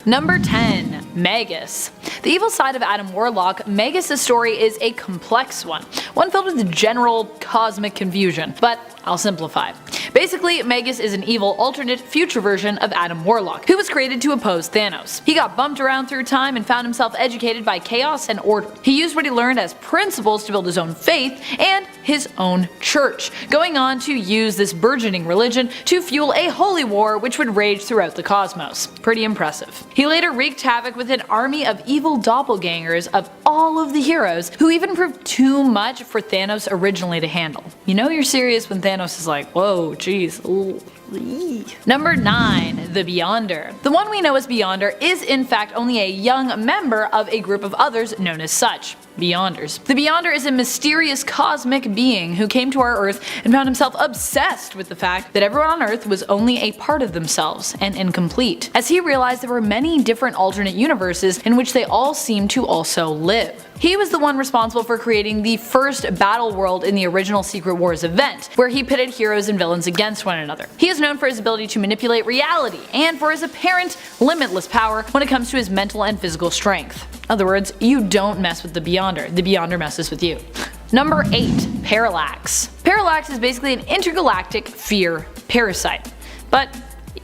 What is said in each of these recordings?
Number 10. Magus. The evil side of Adam Warlock, Magus' story is a complex one filled with general cosmic confusion, but I'll simplify. Basically, Magus is an evil alternate future version of Adam Warlock, who was created to oppose Thanos. He got bumped around through time and found himself educated by chaos and order. He used what he learned as principles to build his own faith and his own church, going on to use this burgeoning religion to fuel a holy war which would rage throughout the cosmos. Pretty impressive. He later wreaked havoc with an army of evil doppelgangers of all of the heroes, who even proved too much for Thanos originally to handle. You know you're serious when Thanos is like, whoa, jeez, ooh. Number 9. The Beyonder. The one we know as Beyonder is in fact only a young member of a group of others known as such. Beyonders. The Beyonder is a mysterious cosmic being who came to our Earth and found himself obsessed with the fact that everyone on Earth was only a part of themselves and incomplete, as he realized there were many different alternate universes in which they all seemed to also live. He was the one responsible for creating the first battle world in the original Secret Wars event, where he pitted heroes and villains against one another. He is known for his ability to manipulate reality, and for his apparent limitless power when it comes to his mental and physical strength. In other words, you don't mess with the Beyonder messes with you. Number 8. Parallax. Parallax is basically an intergalactic fear parasite, but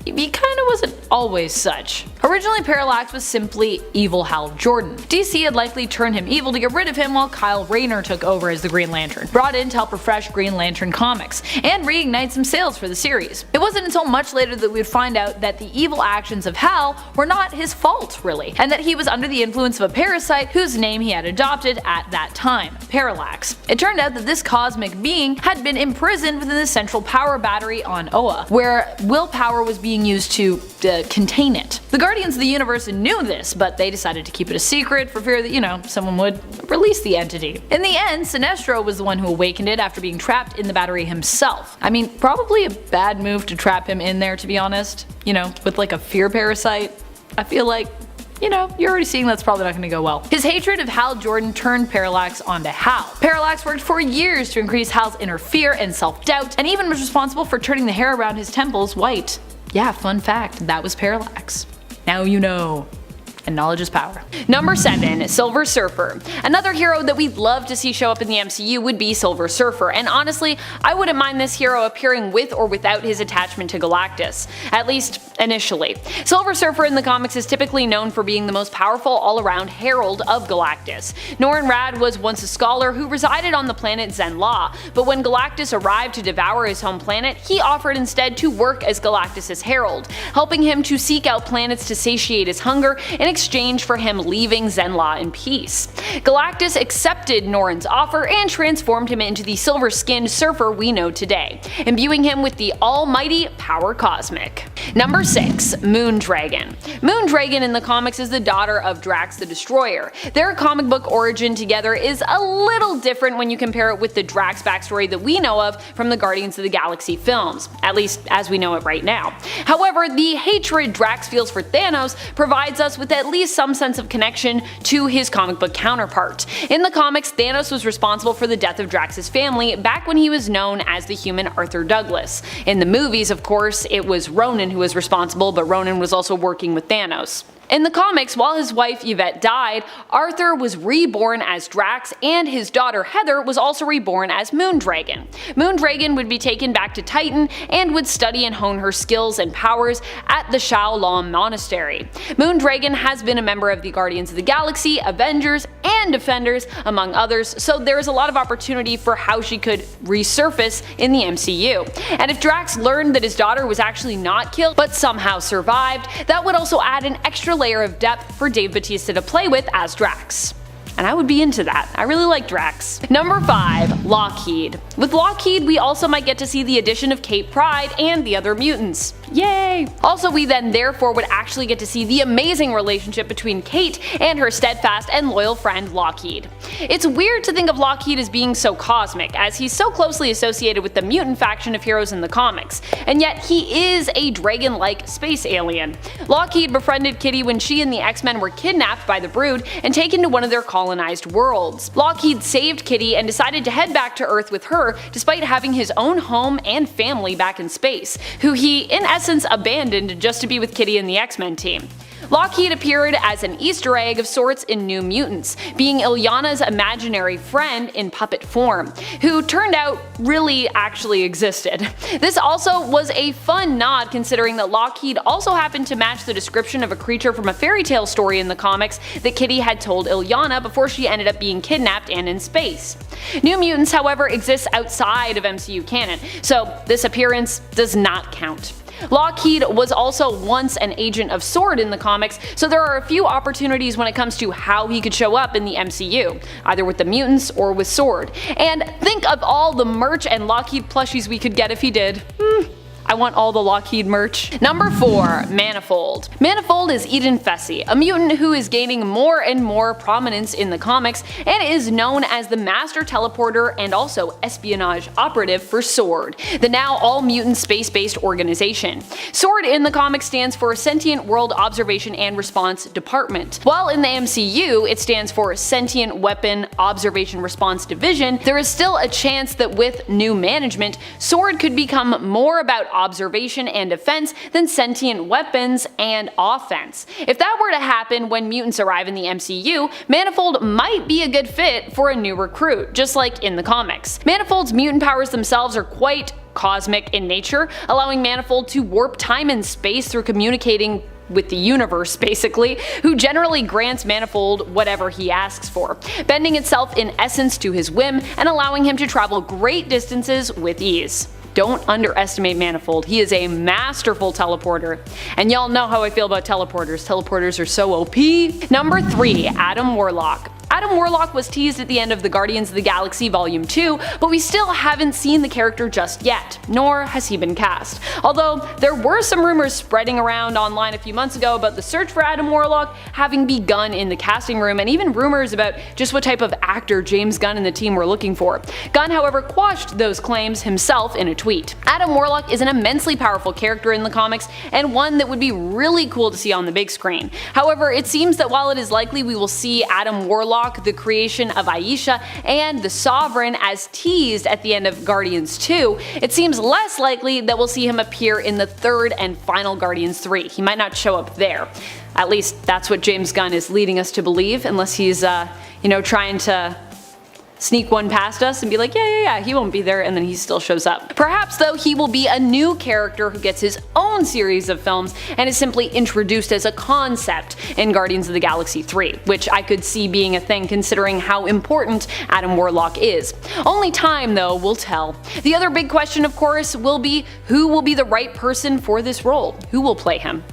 he kinda wasn't always such. Originally, Parallax was simply evil Hal Jordan. DC had likely turned him evil to get rid of him while Kyle Rayner took over as the Green Lantern, brought in to help refresh Green Lantern comics, and reignite some sales for the series. It wasn't until much later that we would find out that the evil actions of Hal were not his fault, really, and that he was under the influence of a parasite whose name he had adopted at that time, Parallax. It turned out that this cosmic being had been imprisoned within the central power battery on Oa, where willpower was being used to contain it. The Guardians of the Universe knew this, but they decided to keep it a secret for fear that, someone would release the entity. In the end, Sinestro was the one who awakened it after being trapped in the battery himself. I mean, probably a bad move to trap him in there, to be honest. With like a fear parasite. I feel like you're already seeing that's probably not going to go well. His hatred of Hal Jordan turned Parallax onto Hal. Parallax worked for years to increase Hal's inner fear and self-doubt, and even was responsible for turning the hair around his temples white. Yeah, fun fact, that was Parallax. Now you know. And knowledge is power. Number 7. Silver Surfer. Another hero that we'd love to see show up in the MCU would be Silver Surfer, and honestly, I wouldn't mind this hero appearing with or without his attachment to Galactus, at least initially. Silver Surfer in the comics is typically known for being the most powerful all-around herald of Galactus. Norrin Radd was once a scholar who resided on the planet Zenn-La, but when Galactus arrived to devour his home planet, he offered instead to work as Galactus' herald, helping him to seek out planets to satiate his hunger in exchange for him leaving Zenn-La in peace. Galactus accepted Norrin's offer and transformed him into the silver-skinned surfer we know today, imbuing him with the almighty power cosmic. Number 6. Moondragon. Moondragon in the comics is the daughter of Drax the Destroyer. Their comic book origin together is a little different when you compare it with the Drax backstory that we know of from the Guardians of the Galaxy films, at least as we know it right now. However, the hatred Drax feels for Thanos provides us with at least some sense of connection to his comic book counterpart. In the comics, Thanos was responsible for the death of Drax's family back when he was known as the human Arthur Douglas. In the movies, of course, it was Ronan who was responsible, but Ronan was also working with Thanos. In the comics, while his wife Yvette died, Arthur was reborn as Drax, and his daughter Heather was also reborn as Moondragon. Moondragon would be taken back to Titan and would study and hone her skills and powers at the Shaolong Monastery. Moondragon has been a member of the Guardians of the Galaxy, Avengers, and Defenders, among others, so there is a lot of opportunity for how she could resurface in the MCU. And if Drax learned that his daughter was actually not killed but somehow survived, that would also add an extra layer of depth for Dave Bautista to play with as Drax. And I would be into that. I really like Drax. Number 5. Lockheed. With Lockheed, we also might get to see the addition of Kate Pryde and the other mutants. Yay! Also, we then therefore would actually get to see the amazing relationship between Kate and her steadfast and loyal friend Lockheed. It's weird to think of Lockheed as being so cosmic, as he's so closely associated with the mutant faction of heroes in the comics, and yet he is a dragon-like space alien. Lockheed befriended Kitty when she and the X-Men were kidnapped by the Brood and taken to one of their colonized worlds. Lockheed saved Kitty and decided to head back to Earth with her despite having his own home and family back in space, who he in essence abandoned just to be with Kitty and the X-Men team. Lockheed appeared as an Easter egg of sorts in New Mutants, being Illyana's imaginary friend in puppet form, who turned out really actually existed. This also was a fun nod considering that Lockheed also happened to match the description of a creature from a fairy tale story in the comics that Kitty had told Illyana before she ended up being kidnapped and in space. New Mutants, however, exists outside of MCU canon, so this appearance does not count. Lockheed was also once an agent of S.W.O.R.D. in the comics, so there are a few opportunities when it comes to how he could show up in the MCU, either with the mutants or with S.W.O.R.D. And think of all the merch and Lockheed plushies we could get if he did. I want all the Lockheed merch. Number 4. Manifold. Manifold is Eden Fessy, a mutant who is gaining more and more prominence in the comics and is known as the Master Teleporter and also Espionage Operative for S.W.O.R.D., the now all-mutant space-based organization. S.W.O.R.D. in the comics stands for Sentient World Observation and Response Department. While in the MCU it stands for Sentient Weapon Observation Response Division, there is still a chance that with new management, S.W.O.R.D. could become more about observation and defense than sentient weapons and offense. If that were to happen when mutants arrive in the MCU, Manifold might be a good fit for a new recruit, just like in the comics. Manifold's mutant powers themselves are quite cosmic in nature, allowing Manifold to warp time and space through communicating with the universe basically, who generally grants Manifold whatever he asks for, bending itself in essence to his whim and allowing him to travel great distances with ease. Don't underestimate Manifold, he is a masterful teleporter. And y'all know how I feel about teleporters. Teleporters are so OP. Number 3. Adam Warlock. Adam Warlock was teased at the end of the Guardians of the Galaxy Volume 2, but we still haven't seen the character just yet, nor has he been cast. Although there were some rumors spreading around online a few months ago about the search for Adam Warlock having begun in the casting room, and even rumors about just what type of actor James Gunn and the team were looking for. Gunn, however, quashed those claims himself in a tweet. Adam Warlock is an immensely powerful character in the comics, and one that would be really cool to see on the big screen. However, it seems that while it is likely we will see Adam Warlock, the creation of Aisha, and the Sovereign as teased at the end of Guardians 2, it seems less likely that we'll see him appear in the third and final Guardians 3. He might not show up there. At least that's what James Gunn is leading us to believe, unless he's trying to sneak one past us and be like, yeah, he won't be there, and then he still shows up. Perhaps though he will be a new character who gets his own series of films and is simply introduced as a concept in Guardians of the Galaxy 3, which I could see being a thing considering how important Adam Warlock is. Only time though will tell. The other big question of course will be who will be the right person for this role? Who will play him?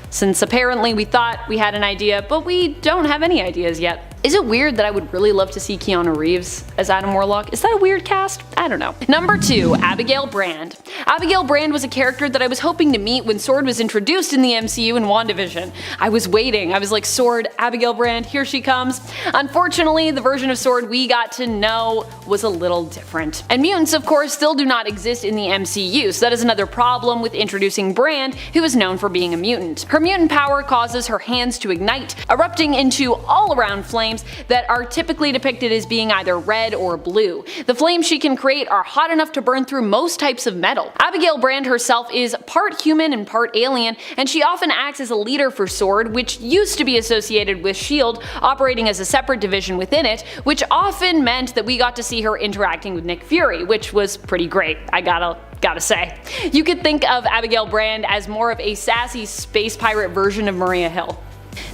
Since apparently we thought we had an idea, but we don't have any ideas yet. Is it weird that I would really love to see Keanu Reeves as Adam Warlock? Is that a weird cast? I don't know. Number 2. Abigail Brand. Abigail Brand was a character that I was hoping to meet when S.W.O.R.D. was introduced in the MCU in WandaVision. I was waiting. I was like, S.W.O.R.D., Abigail Brand, here she comes. Unfortunately, the version of S.W.O.R.D. we got to know was a little different. And mutants, of course, still do not exist in the MCU, so that is another problem with introducing Brand, who is known for being a mutant. Her mutant power causes her hands to ignite, erupting into all-around flames that are typically depicted as being either red or blue. The flames she can create are hot enough to burn through most types of metal. Abigail Brand herself is part human and part alien, and she often acts as a leader for S.W.O.R.D., which used to be associated with S.H.I.E.L.D., operating as a separate division within it, which often meant that we got to see her interacting with Nick Fury, which was pretty great, I gotta say. You could think of Abigail Brand as more of a sassy space pirate version of Maria Hill.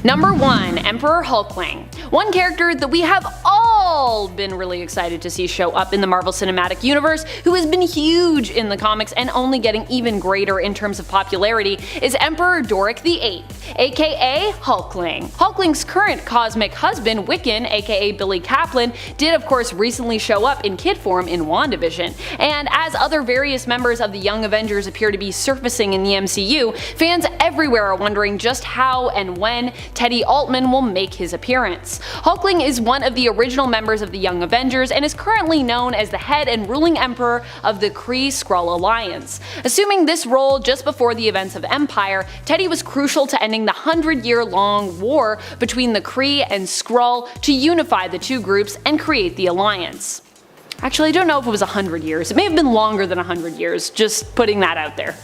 Number 1. Emperor Hulkling. One character that we have all been really excited to see show up in the Marvel Cinematic Universe, who has been huge in the comics and only getting even greater in terms of popularity, is Emperor Doric VIII, aka Hulkling. Hulkling's current cosmic husband, Wiccan, aka Billy Kaplan, did of course recently show up in kid form in WandaVision, and as other various members of the Young Avengers appear to be surfacing in the MCU, fans everywhere are wondering just how and when Teddy Altman will make his appearance. Hulkling is one of the original members of the Young Avengers and is currently known as the head and ruling emperor of the Kree-Skrull Alliance. Assuming this role just before the events of Empire, Teddy was crucial to ending the 100-year-long war between the Kree and Skrull to unify the two groups and create the Alliance. Actually, I don't know if it was 100 years. It may have been longer than 100 years, just putting that out there.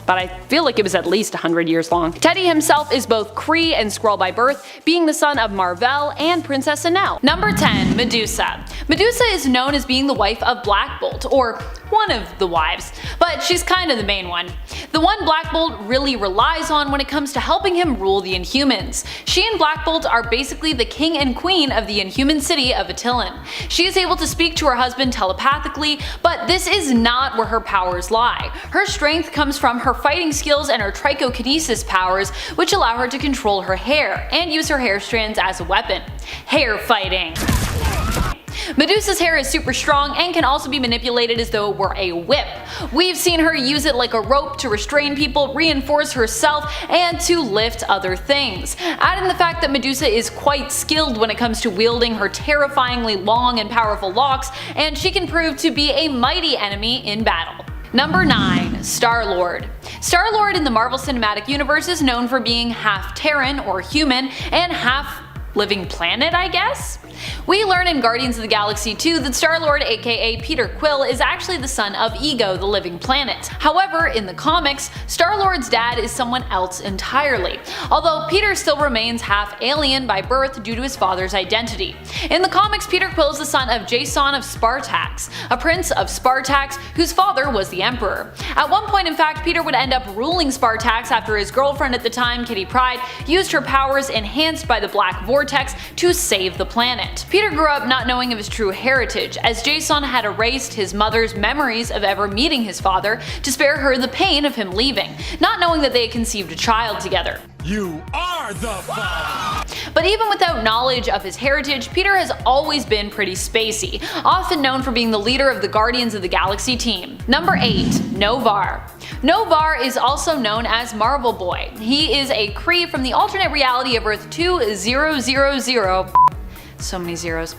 but I feel like it was at least 100 years long. Teddy himself is both Kree and Skrull by birth, being the son of Mar-Vell and Princess Enel. Number 10. Medusa. Medusa is known as being the wife of Black Bolt, or one of the wives, but she's kind of the main one. The one Black Bolt really relies on when it comes to helping him rule the Inhumans. She and Black Bolt are basically the king and queen of the Inhuman city of Attilan. She is able to speak to her husband telepathically, but this is not where her powers lie. Her strength comes from her fighting skills and her trichokinesis powers, which allow her to control her hair and use her hair strands as a weapon. Hair fighting. Medusa's hair is super strong and can also be manipulated as though it were a whip. We've seen her use it like a rope to restrain people, reinforce herself, and to lift other things. Add in the fact that Medusa is quite skilled when it comes to wielding her terrifyingly long and powerful locks, and she can prove to be a mighty enemy in battle. Number 9. Star-Lord. Star-Lord in the Marvel Cinematic Universe is known for being half Terran or human and half living planet, I guess? We learn in Guardians of the Galaxy 2 that Star-Lord, aka Peter Quill, is actually the son of Ego, the living planet. However, in the comics, Star-Lord's dad is someone else entirely, although Peter still remains half alien by birth due to his father's identity. In the comics, Peter Quill is the son of Jason of Spartax, a prince of Spartax whose father was the Emperor. At one point, in fact, Peter would end up ruling Spartax after his girlfriend at the time, Kitty Pryde, used her powers enhanced by the Black Vortex to save the planet. Peter grew up not knowing of his true heritage, as Jason had erased his mother's memories of ever meeting his father to spare her the pain of him leaving, not knowing that they had conceived a child together. You are the father! But even without knowledge of his heritage, Peter has always been pretty spacey, often known for being the leader of the Guardians of the Galaxy team. Number 8. Noh-Varr. Noh-Varr is also known as Marvel Boy. He is a Kree from the alternate reality of Earth 2000. So many zeros.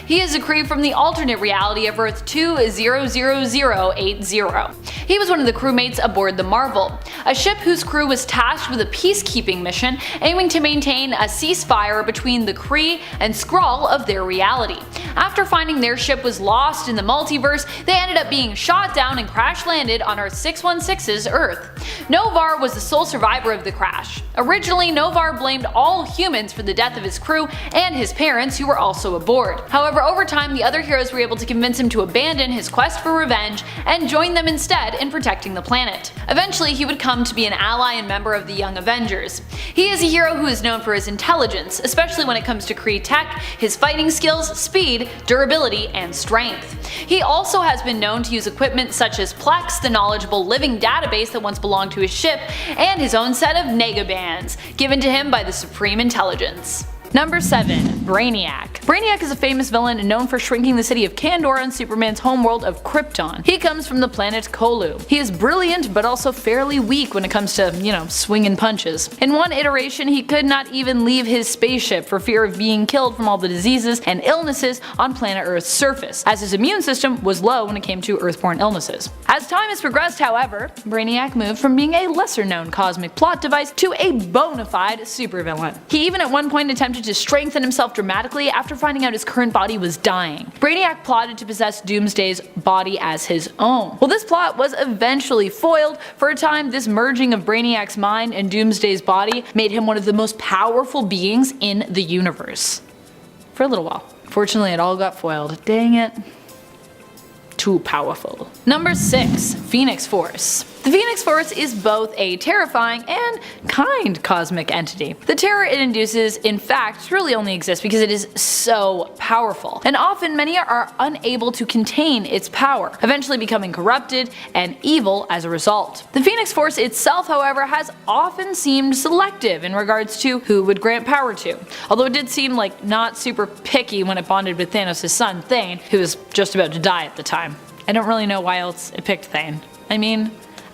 He is a Kree from the alternate reality of Earth 200080. He was one of the crewmates aboard the Marvel, a ship whose crew was tasked with a peacekeeping mission aiming to maintain a ceasefire between the Kree and Skrull of their reality. After finding their ship was lost in the multiverse, they ended up being shot down and crash landed on Earth 616's Earth. Noh-Varr was the sole survivor of the crash. Originally, Noh-Varr blamed all humans for the death of his crew and his parents, who were also aboard. However, over time, the other heroes were able to convince him to abandon his quest for revenge and join them instead in protecting the planet. Eventually, he would come to be an ally and member of the Young Avengers. He is a hero who is known for his intelligence, especially when it comes to Kree tech, his fighting skills, speed, durability, and strength. He also has been known to use equipment such as Plex, the knowledgeable living database that once belonged to his ship, and his own set of negabands, given to him by the Supreme Intelligence. Number 7. Brainiac. Brainiac is a famous villain known for shrinking the city of Kandor on Superman's homeworld of Krypton. He comes from the planet Kolu. He is brilliant but also fairly weak when it comes to, swinging punches. In one iteration, he could not even leave his spaceship for fear of being killed from all the diseases and illnesses on planet Earth's surface, as his immune system was low when it came to Earthborne illnesses. As time has progressed, however, Brainiac moved from being a lesser-known cosmic plot device to a bona fide supervillain. He even at one point attempted to strengthen himself dramatically after finding out his current body was dying. Brainiac plotted to possess Doomsday's body as his own. Well, this plot was eventually foiled. For a time, this merging of Brainiac's mind and Doomsday's body made him one of the most powerful beings in the universe. For a little while. Fortunately, it all got foiled. Dang it. Too powerful. Number 6. Phoenix Force. The Phoenix Force is both a terrifying and kind cosmic entity. The terror it induces, in fact, really only exists because it is so powerful, and often many are unable to contain its power, eventually becoming corrupted and evil as a result. The Phoenix Force itself, however, has often seemed selective in regards to who it would grant power to, although it did seem like not super picky when it bonded with Thanos' son, Thane, who was just about to die at the time. I don't really know why else it picked Thane.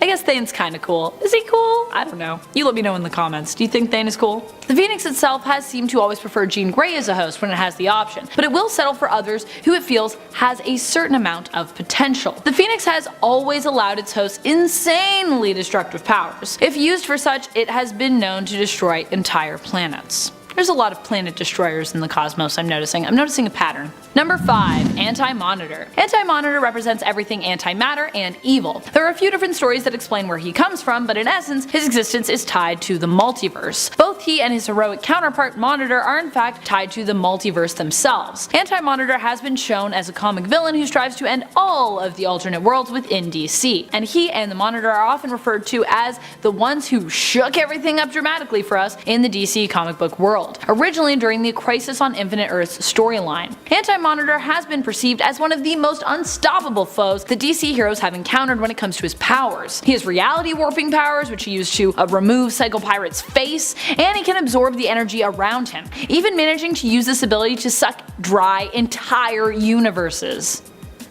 I guess Thane's kinda cool. Is he cool? I don't know. You let me know in the comments. Do you think Thane is cool? The Phoenix itself has seemed to always prefer Jean Grey as a host when it has the option, but it will settle for others who it feels has a certain amount of potential. The Phoenix has always allowed its hosts insanely destructive powers. If used for such, it has been known to destroy entire planets. There's a lot of planet destroyers in the cosmos I'm noticing a pattern. Number 5. Anti-Monitor. Anti-Monitor represents everything antimatter and evil. There are a few different stories that explain where he comes from, but in essence, his existence is tied to the multiverse. Both he and his heroic counterpart Monitor are in fact tied to the multiverse themselves. Anti-Monitor has been shown as a comic villain who strives to end all of the alternate worlds within DC, and he and the Monitor are often referred to as the ones who shook everything up dramatically for us in the DC comic book world, originally during the Crisis on Infinite Earths storyline. Anti-Monitor has been perceived as one of the most unstoppable foes the DC heroes have encountered when it comes to his powers. He has reality warping powers, which he used to remove Psycho Pirate's face, and he can absorb the energy around him, even managing to use this ability to suck dry entire universes.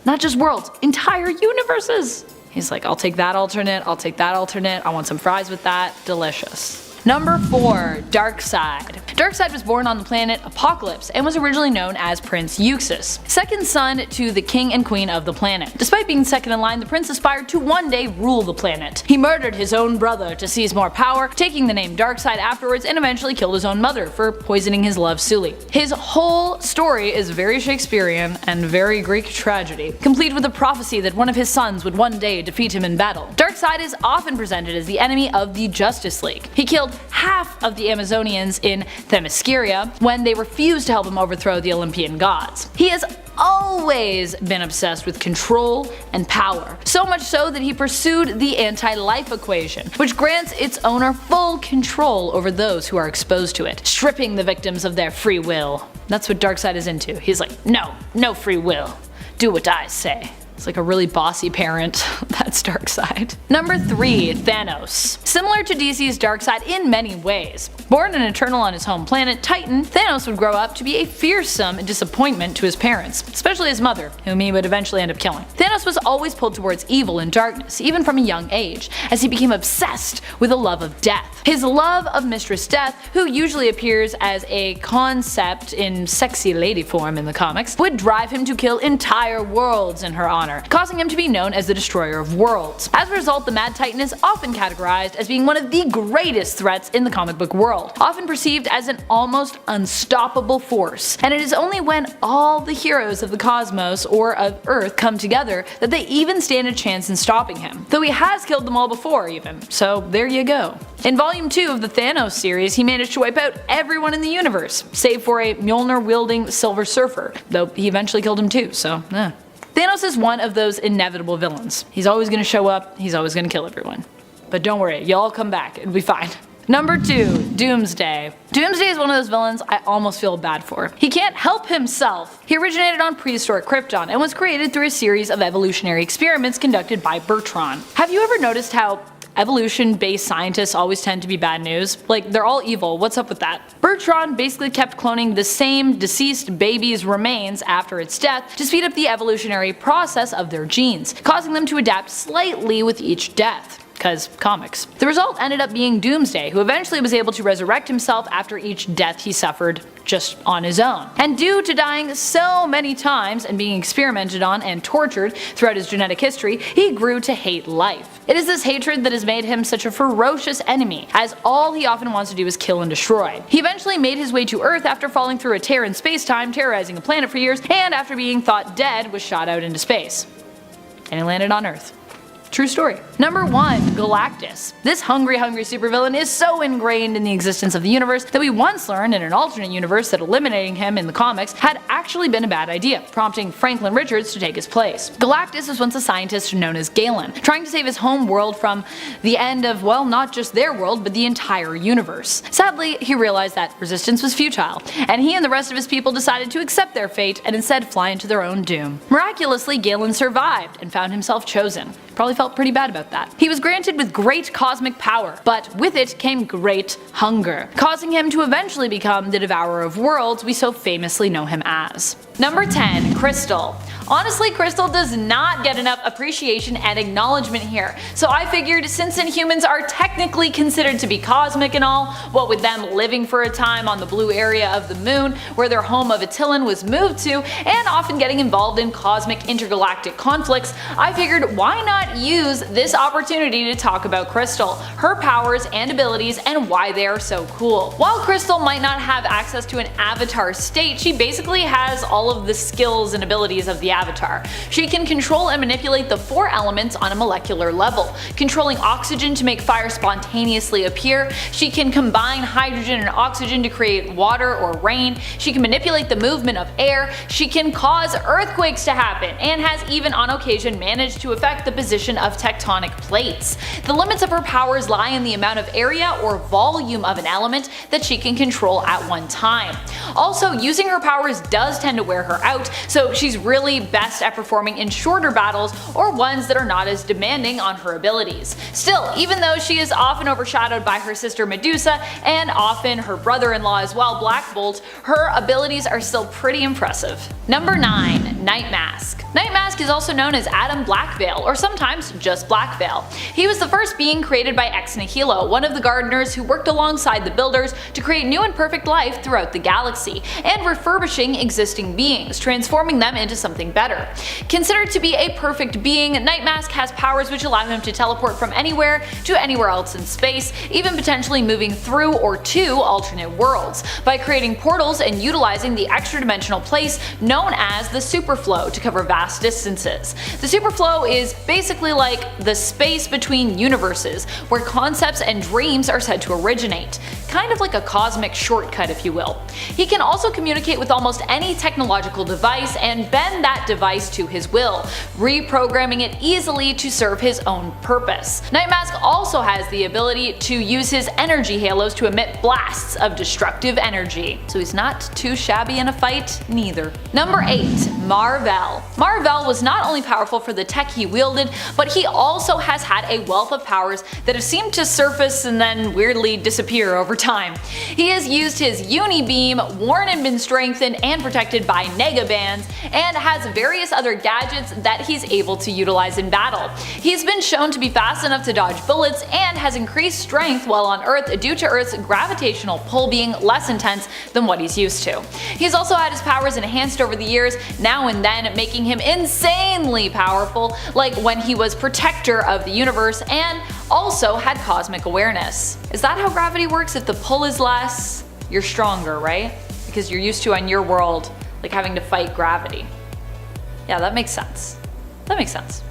Not just worlds, entire universes! He's like, I'll take that alternate, I'll take that alternate, I want some fries with that, delicious. Number 4. Darkseid. Darkseid was born on the planet Apocalypse and was originally known as Prince Euxus, second son to the king and queen of the planet. Despite being second in line, the prince aspired to one day rule the planet. He murdered his own brother to seize more power, taking the name Darkseid afterwards, and eventually killed his own mother for poisoning his love Sully. His whole story is very Shakespearean and very Greek tragedy, complete with a prophecy that one of his sons would one day defeat him in battle. Darkseid is often presented as the enemy of the Justice League. He killed half of the Amazonians in Themyscira when they refused to help him overthrow the Olympian gods. He has always been obsessed with control and power, so much so that he pursued the anti-life equation, which grants its owner full control over those who are exposed to it, stripping the victims of their free will. That's what Darkseid is into. He's like, no free will. Do what I say. It's like a really bossy parent. That's Darkseid. Number 3. Thanos. Similar to DC's Darkseid in many ways. Born an Eternal on his home planet, Titan, Thanos would grow up to be a fearsome disappointment to his parents, especially his mother, whom he would eventually end up killing. Thanos was always pulled towards evil and darkness, even from a young age, as he became obsessed with a love of death. His love of Mistress Death, who usually appears as a concept in sexy lady form in the comics, would drive him to kill entire worlds in her honor, causing him to be known as the Destroyer of Worlds. As a result, the Mad Titan is often categorized as being one of the greatest threats in the comic book world, often perceived as an almost unstoppable force, and it is only when all the heroes of the cosmos or of Earth come together that they even stand a chance in stopping him, though he has killed them all before even, so there you go. In Volume 2 of the Thanos series, he managed to wipe out everyone in the universe, save for a Mjolnir-wielding Silver Surfer, though he eventually killed him too, so Thanos is one of those inevitable villains. He's always going to show up, he's always going to kill everyone. But don't worry, you'll all come back, it'll be fine. Number 2. Doomsday. Doomsday is one of those villains I almost feel bad for. He can't help himself. He originated on prehistoric Krypton and was created through a series of evolutionary experiments conducted by Bertrand. Have you ever noticed how evolution-based scientists always tend to be bad news? Like, they're all evil, what's up with that? Bertrand basically kept cloning the same deceased baby's remains after its death to speed up the evolutionary process of their genes, causing them to adapt slightly with each death. Because comics. The result ended up being Doomsday, who eventually was able to resurrect himself after each death he suffered just on his own. And due to dying so many times and being experimented on and tortured throughout his genetic history, he grew to hate life. It is this hatred that has made him such a ferocious enemy, as all he often wants to do is kill and destroy. He eventually made his way to Earth after falling through a tear in space-time, terrorizing the planet for years, and after being thought dead, was shot out into space. And he landed on Earth. True story. Number 1. Galactus. This hungry supervillain is so ingrained in the existence of the universe that we once learned in an alternate universe that eliminating him in the comics had actually been a bad idea, prompting Franklin Richards to take his place. Galactus was once a scientist known as Galen, trying to save his home world from the end of, well, not just their world, but the entire universe. Sadly, he realized that resistance was futile, and he and the rest of his people decided to accept their fate and instead fly into their own doom. Miraculously, Galen survived and found himself chosen. Probably felt pretty bad about that. He was granted with great cosmic power, but with it came great hunger, causing him to eventually become the Devourer of Worlds we so famously know him as. Number 10. Crystal. Honestly, Crystal does not get enough appreciation and acknowledgement here, so I figured since Inhumans are technically considered to be cosmic and all, what with them living for a time on the blue area of the moon where their home of Attilan was moved to, and often getting involved in cosmic intergalactic conflicts, I figured why not use this opportunity to talk about Crystal, her powers and abilities, and why they are so cool. While Crystal might not have access to an avatar state, she basically has all of the skills and abilities of the avatar. She can control and manipulate the 4 elements on a molecular level, controlling oxygen to make fire spontaneously appear. She can combine hydrogen and oxygen to create water or rain. She can manipulate the movement of air. She can cause earthquakes to happen, and has even on occasion managed to affect the position of tectonic plates. The limits of her powers lie in the amount of area or volume of an element that she can control at one time. Also, using her powers does tend to wear her out, so she's really best at performing in shorter battles or ones that are not as demanding on her abilities. Still, even though she is often overshadowed by her sister Medusa and often her brother-in-law as well, Black Bolt, her abilities are still pretty impressive. Number 9. Night Mask. Night Mask is also known as Adam Blackveil, or sometimes just Blackveil. He was the first being created by Ex Nihilo, one of the gardeners who worked alongside the builders to create new and perfect life throughout the galaxy, and refurbishing existing beings, transforming them into something better. Considered to be a perfect being, Night Mask has powers which allow him to teleport from anywhere to anywhere else in space, even potentially moving through or to alternate worlds, by creating portals and utilizing the extra-dimensional place known as the superflow to cover vast distances. The superflow is basically like the space between universes, where concepts and dreams are said to originate. Kind of like a cosmic shortcut, if you will. He can also communicate with almost any technological device and bend that device to his will, reprogramming it easily to serve his own purpose. Night Mask also has the ability to use his energy halos to emit blasts of destructive energy, so he's not too shabby in a fight neither. Number 8. Mar-Vell. Mar-Vell was not only powerful for the tech he wielded, but he also has had a wealth of powers that have seemed to surface and then weirdly disappear over time. He has used his Uni-Beam, worn and been strengthened and protected by Negabands, and has various other gadgets that he's able to utilize in battle. He's been shown to be fast enough to dodge bullets and has increased strength while on Earth due to Earth's gravitational pull being less intense than what he's used to. He's also had his powers enhanced over the years, now and then making him insanely powerful, like when he was protector of the universe and also had cosmic awareness. Is that how gravity works? If the pull is less, you're stronger, right? Because you're used to on your world, like having to fight gravity. Yeah, that makes sense. That makes sense.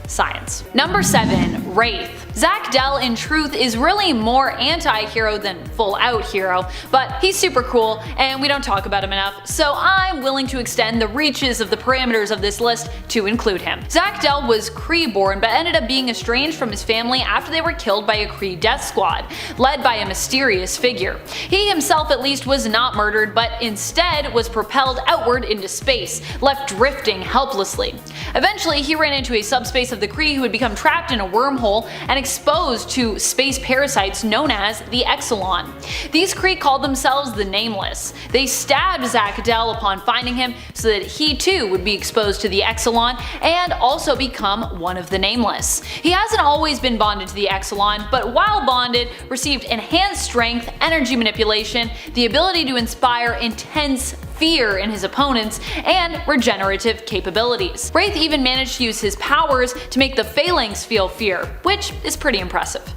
Science. Number 7. Wraith. Zack Dell in truth is really more anti-hero than full-out hero, but he's super cool and we don't talk about him enough, so I'm willing to extend the reaches of the parameters of this list to include him. Zack Dell was Kree-born but ended up being estranged from his family after they were killed by a Kree death squad, led by a mysterious figure. He himself at least was not murdered, but instead was propelled outward into space, left drifting helplessly. Eventually he ran into a subspace of the Kree who had become trapped in a wormhole and exposed to space parasites known as the Exelon. These Kree called themselves the Nameless. They stabbed Zack Dell upon finding him so that he too would be exposed to the Exelon and also become one of the Nameless. He hasn't always been bonded to the Exelon, but while bonded, received enhanced strength, energy manipulation, the ability to inspire intense fear in his opponents, and regenerative capabilities. Wraith even managed to use his powers to make the Phalanx feel fear, which is pretty impressive.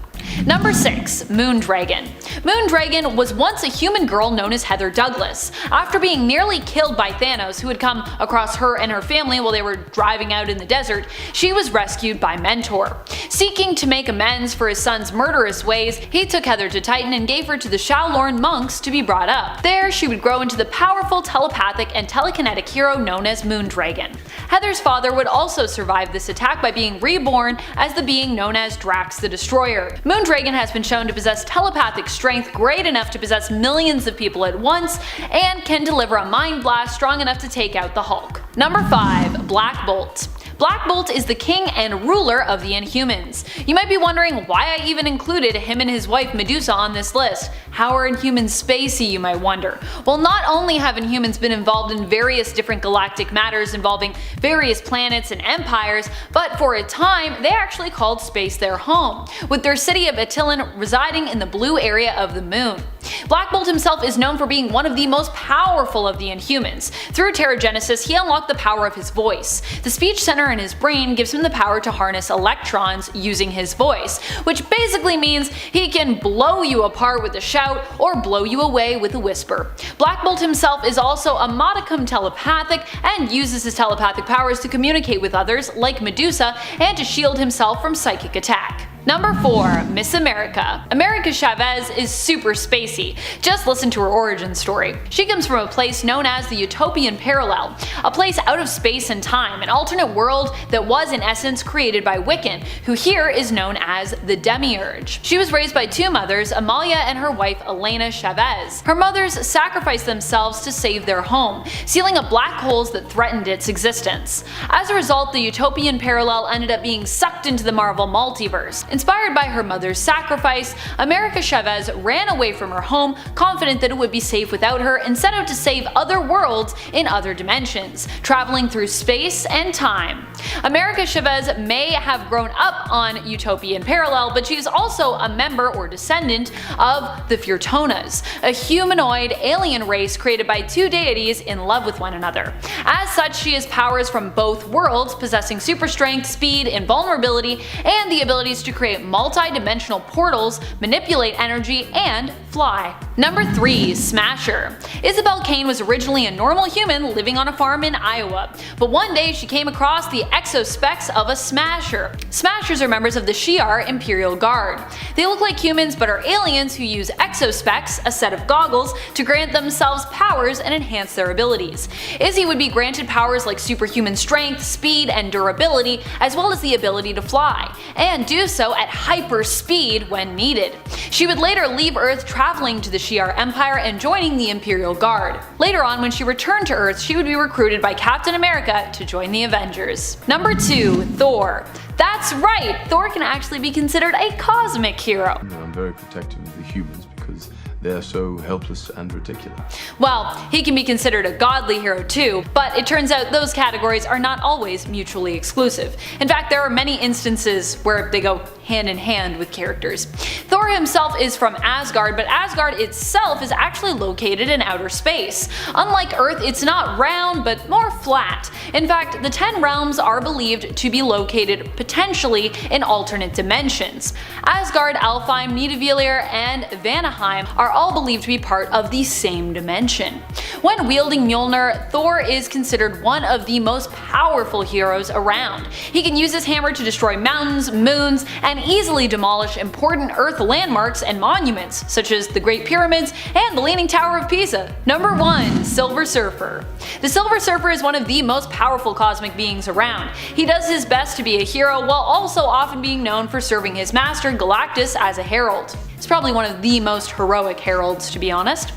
Number 6. Moondragon. Moondragon was once a human girl known as Heather Douglas. After being nearly killed by Thanos, who had come across her and her family while they were driving out in the desert, she was rescued by Mentor. Seeking to make amends for his son's murderous ways, he took Heather to Titan and gave her to the Shaolorn monks to be brought up. There, she would grow into the powerful telepathic and telekinetic hero known as Moondragon. Heather's father would also survive this attack by being reborn as the being known as Drax the Destroyer. Moondragon has been shown to possess telepathic strength great enough to possess millions of people at once, and can deliver a mind blast strong enough to take out the Hulk. Number 5. Black Bolt. Black Bolt is the king and ruler of the Inhumans. You might be wondering why I even included him and his wife Medusa on this list. How are Inhumans spacey, you might wonder? Well, not only have Inhumans been involved in various different galactic matters involving various planets and empires, but for a time they actually called space their home, with their city of Attilan residing in the blue area of the moon. Black Bolt himself is known for being one of the most powerful of the Inhumans. Through Terrigenesis, he unlocked the power of his voice. The speech center in his brain gives him the power to harness electrons using his voice, which basically means he can blow you apart with a shout or blow you away with a whisper. Black Bolt himself is also a modicum telepathic and uses his telepathic powers to communicate with others like Medusa and to shield himself from psychic attack. Number 4. Miss America. America Chavez is super spacey. Just listen to her origin story. She comes from a place known as the Utopian Parallel, a place out of space and time, an alternate world that was in essence created by Wiccan, who here is known as the Demiurge. She was raised by two mothers, Amalia and her wife Elena Chavez. Her mothers sacrificed themselves to save their home, sealing up black holes that threatened its existence. As a result, the Utopian Parallel ended up being sucked into the Marvel multiverse. Inspired by her mother's sacrifice, America Chavez ran away from her home, confident that it would be safe without her, and set out to save other worlds in other dimensions, traveling through space and time. America Chavez may have grown up on Utopian Parallel, but she is also a member or descendant of the Furtonas, a humanoid alien race created by two deities in love with one another. As such, she has powers from both worlds, possessing super strength, speed, invulnerability, and the abilities to create multi-dimensional portals, manipulate energy, and fly. Number 3. Smasher. Isabel Kane was originally a normal human living on a farm in Iowa, but one day she came across the exospecs of a Smasher. Smashers are members of the Shi'ar Imperial Guard. They look like humans but are aliens who use exospecs, a set of goggles, to grant themselves powers and enhance their abilities. Izzy would be granted powers like superhuman strength, speed, and durability, as well as the ability to fly, and do so at hyper speed when needed. She would later leave Earth, traveling to the Shi'ar Empire and joining the Imperial Guard. Later on, when she returned to Earth, she would be recruited by Captain America to join the Avengers. Number 2. Thor. That's right, Thor can actually be considered a cosmic hero. I'm very protective of the humans because they're so helpless and ridiculous. Well, he can be considered a godly hero too, but it turns out those categories are not always mutually exclusive. In fact, there are many instances where they go hand in hand with characters. Thor himself is from Asgard, but Asgard itself is actually located in outer space. Unlike Earth, it's not round, but more flat. In fact, the 10 realms are believed to be located potentially in alternate dimensions. Asgard, Alfheim, Nidavellir, and Vanaheim are all believed to be part of the same dimension. When wielding Mjolnir, Thor is considered one of the most powerful heroes around. He can use his hammer to destroy mountains, moons, and easily demolish important Earth landmarks and monuments, such as the Great Pyramids and the Leaning Tower of Pisa. Number 1. Silver Surfer. The Silver Surfer is one of the most powerful cosmic beings around. He does his best to be a hero while also often being known for serving his master Galactus as a herald. He's probably one of the most heroic heralds, to be honest.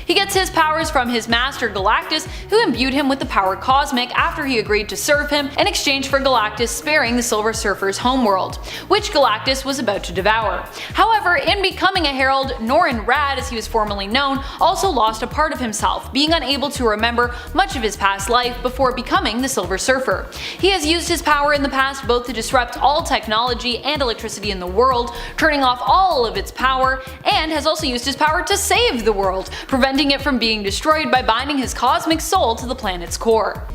He gets his powers from his master Galactus, who imbued him with the power Cosmic after he agreed to serve him in exchange for Galactus sparing the Silver Surfer's homeworld, which Galactus was about to devour. However, in becoming a herald, Norrin Radd, as he was formerly known, also lost a part of himself, being unable to remember much of his past life before becoming the Silver Surfer. He has used his power in the past both to disrupt all technology and electricity in the world, turning off all of its power, and has also used his power to save the world, preventing it from being destroyed by binding his cosmic soul to the planet's core.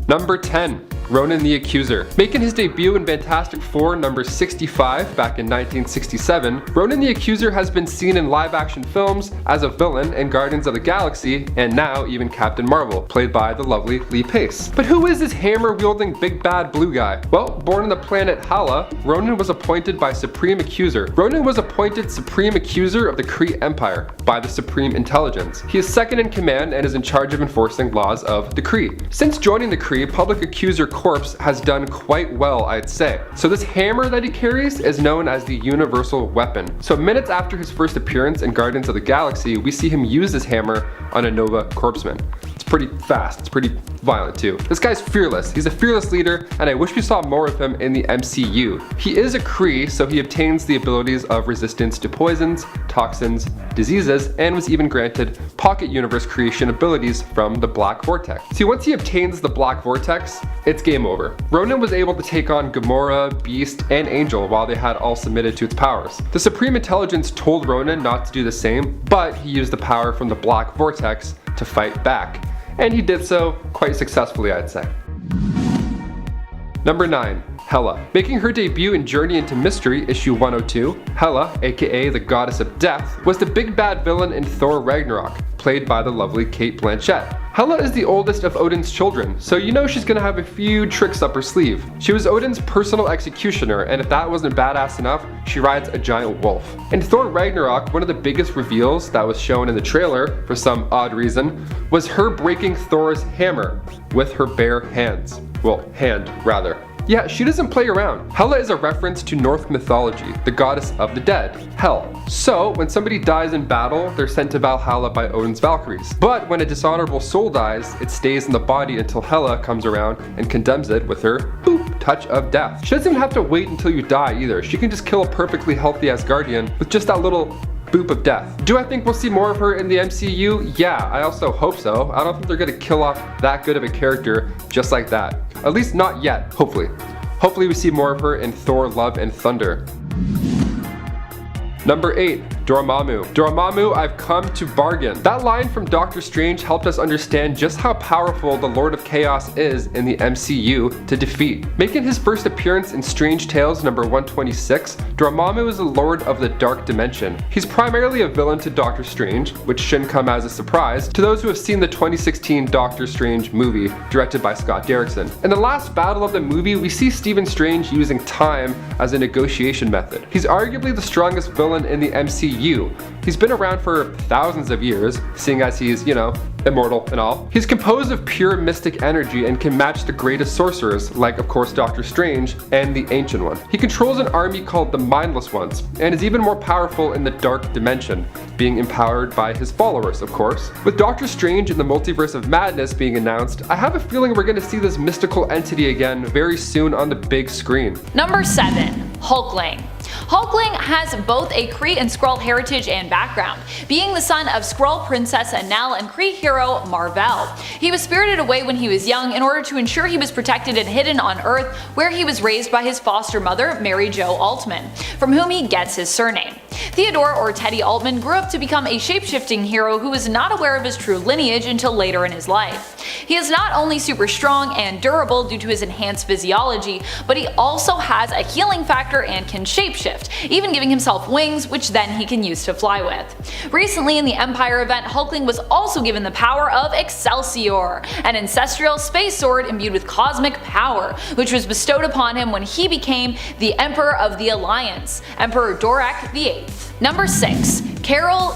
Number 10. Ronan the Accuser. Making his debut in Fantastic Four number 65 back in 1967, Ronan the Accuser has been seen in live-action films as a villain in Guardians of the Galaxy, and now even Captain Marvel, played by the lovely Lee Pace. But who is this hammer-wielding big bad blue guy? Well, born on the planet Hala, Ronan was appointed by Supreme Accuser. Ronan was appointed Supreme Accuser of the Kree Empire by the Supreme Intelligence. He is second in command and is in charge of enforcing laws of the Kree. Since joining the Kree, Public Accuser Corps has done quite well, I'd say. So this hammer that he carries is known as the Universal Weapon. So minutes after his first appearance in Guardians of the Galaxy, we see him use this hammer on a Nova Corpsman. It's pretty fast. It's pretty violent too. This guy's fearless. He's a fearless leader, and I wish we saw more of him in the MCU. He is a Kree, so he obtains the abilities of resistance to poisons, toxins, diseases, and was even granted pocket universe creation abilities from the Black Vortex. See, once he obtains the Black Vortex, it's game over. Ronan was able to take on Gamora, Beast, and Angel while they had all submitted to its powers. The Supreme Intelligence told Ronan not to do the same, but he used the power from the Black Vortex to fight back. And he did so quite successfully, I'd say. Number 9. Hela. Making her debut in Journey into Mystery issue 102, Hela, aka the Goddess of Death, was the big bad villain in Thor Ragnarok, played by the lovely Cate Blanchett. Hela is the oldest of Odin's children, so you know she's gonna have a few tricks up her sleeve. She was Odin's personal executioner, and if that wasn't badass enough, she rides a giant wolf. In Thor Ragnarok, one of the biggest reveals that was shown in the trailer, for some odd reason, was her breaking Thor's hammer with her bare hands. Well, hand, rather. Yeah, she doesn't play around. Hela is a reference to Norse mythology, the goddess of the dead, Hel. So, when somebody dies in battle, they're sent to Valhalla by Odin's Valkyries. But when a dishonorable soul dies, it stays in the body until Hela comes around and condemns it with her boop touch of death. She doesn't even have to wait until you die either. She can just kill a perfectly healthy Asgardian with just that little boop of death. Do I think we'll see more of her in the MCU? Yeah, I also hope so. I don't think they're gonna kill off that good of a character just like that. At least not yet, hopefully. Hopefully we see more of her in Thor Love and Thunder. Number 8. Dormammu. Dormammu, I've come to bargain. That line from Doctor Strange helped us understand just how powerful the Lord of Chaos is in the MCU to defeat. Making his first appearance in Strange Tales number 126, Dormammu is the Lord of the Dark Dimension. He's primarily a villain to Doctor Strange, which shouldn't come as a surprise to those who have seen the 2016 Doctor Strange movie, directed by Scott Derrickson. In the last battle of the movie, we see Stephen Strange using time as a negotiation method. He's arguably the strongest villain in the MCU. He's been around for thousands of years, seeing as he's, immortal and all. He's composed of pure mystic energy and can match the greatest sorcerers, like of course Doctor Strange and the Ancient One. He controls an army called the Mindless Ones, and is even more powerful in the Dark Dimension, being empowered by his followers, of course. With Doctor Strange and the Multiverse of Madness being announced, I have a feeling we're gonna see this mystical entity again very soon on the big screen. Number 7. Hulkling. Hulkling has both a Kree and Skrull heritage and background, being the son of Skrull Princess Anel and Kree hero Mar-Vell. He was spirited away when he was young in order to ensure he was protected and hidden on Earth, where he was raised by his foster mother, Mary Jo Altman, from whom he gets his surname. Theodore, or Teddy Altman, grew up to become a shape-shifting hero who was not aware of his true lineage until later in his life. He is not only super strong and durable due to his enhanced physiology, but he also has a healing factor and can shapeshift, even giving himself wings, which then he can use to fly with. Recently in the Empire event, Hulkling was also given the power of Excelsior, an ancestral space sword imbued with cosmic power, which was bestowed upon him when he became the Emperor of the Alliance, Emperor Dorak VIII. Number 6. Carol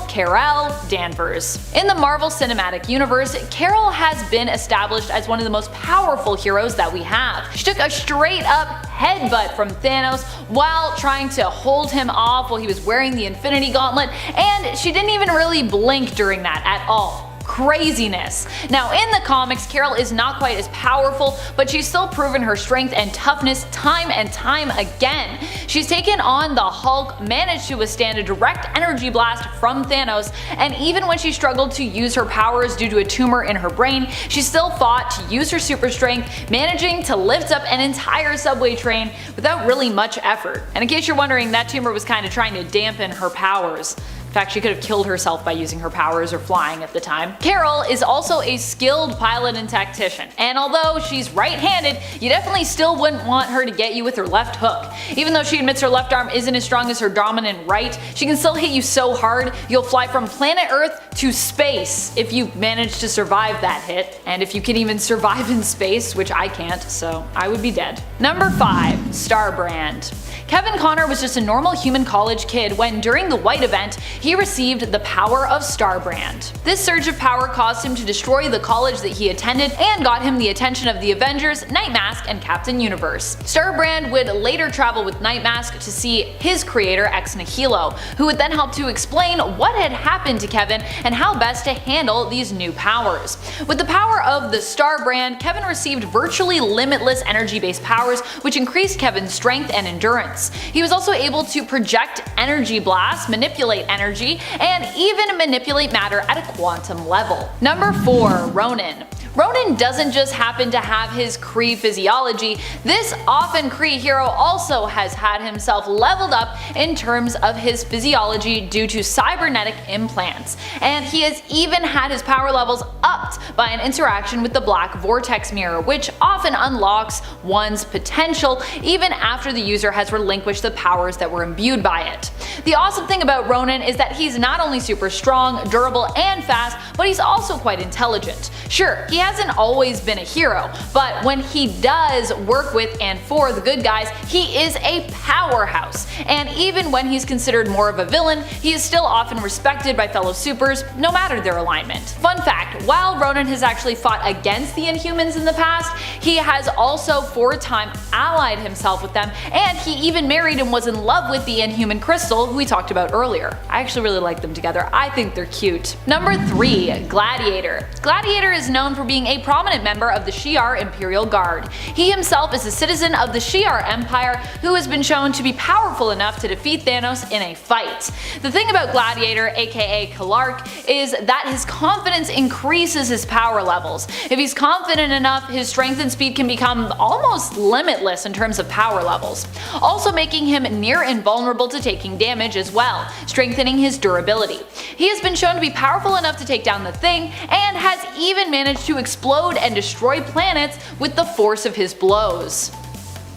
Danvers. In the Marvel Cinematic Universe, Carol has been established as one of the most powerful heroes that we have. She took a straight up headbutt from Thanos while trying to hold him off while he was wearing the Infinity Gauntlet, and she didn't even really blink during that at all. Craziness. Now in the comics, Carol is not quite as powerful, but she's still proven her strength and toughness time and time again. She's taken on the Hulk, managed to withstand a direct energy blast from Thanos, and even when she struggled to use her powers due to a tumor in her brain, she still fought to use her super strength, managing to lift up an entire subway train without really much effort. And in case you're wondering, that tumor was kind of trying to dampen her powers. In fact, she could have killed herself by using her powers or flying at the time. Carol is also a skilled pilot and tactician, and although she's right-handed, you definitely still wouldn't want her to get you with her left hook. Even though she admits her left arm isn't as strong as her dominant right, she can still hit you so hard you'll fly from planet Earth to space if you manage to survive that hit, and if you can even survive in space, which I can't, so I would be dead. Number 5. Starbrand. Kevin Connor was just a normal human college kid when, during the White event, he received the power of Starbrand. This surge of power caused him to destroy the college that he attended and got him the attention of the Avengers, Nightmask, and Captain Universe. Starbrand would later travel with Nightmask to see his creator Ex Nihilo, who would then help to explain what had happened to Kevin and how best to handle these new powers. With the power of the Starbrand, Kevin received virtually limitless energy-based powers, which increased Kevin's strength and endurance. He was also able to project energy blasts, manipulate energy, and even manipulate matter at a quantum level. Number 4. Ronin. Ronin doesn't just happen to have his Kree physiology, this often Kree hero also has had himself leveled up in terms of his physiology due to cybernetic implants, and he has even had his power levels upped by an interaction with the Black Vortex Mirror, which often unlocks one's potential even after the user has relinquished the powers that were imbued by it. The awesome thing about Ronin is that he's not only super strong, durable, and fast, but he's also quite intelligent. Sure, he hasn't always been a hero, but when he does work with and for the good guys, he is a powerhouse. And even when he's considered more of a villain, he is still often respected by fellow supers, no matter their alignment. Fun fact, while Ronin has actually fought against the Inhumans in the past, he has also for a time allied himself with them, and he even married and was in love with the Inhuman Crystal, who we talked about earlier. I actually really like them together, I think they're cute. Number 3. Gladiator. Gladiator is known for being a prominent member of the Shi'ar Imperial Guard. He himself is a citizen of the Shi'ar Empire who has been shown to be powerful enough to defeat Thanos in a fight. The thing about Gladiator, aka Kalark, is that his confidence increases his power levels. If he's confident enough, his strength and speed can become almost limitless in terms of power levels, also making him near invulnerable to taking damage as well, strengthening his durability. He has been shown to be powerful enough to take down the Thing, and has even managed to explode and destroy planets with the force of his blows.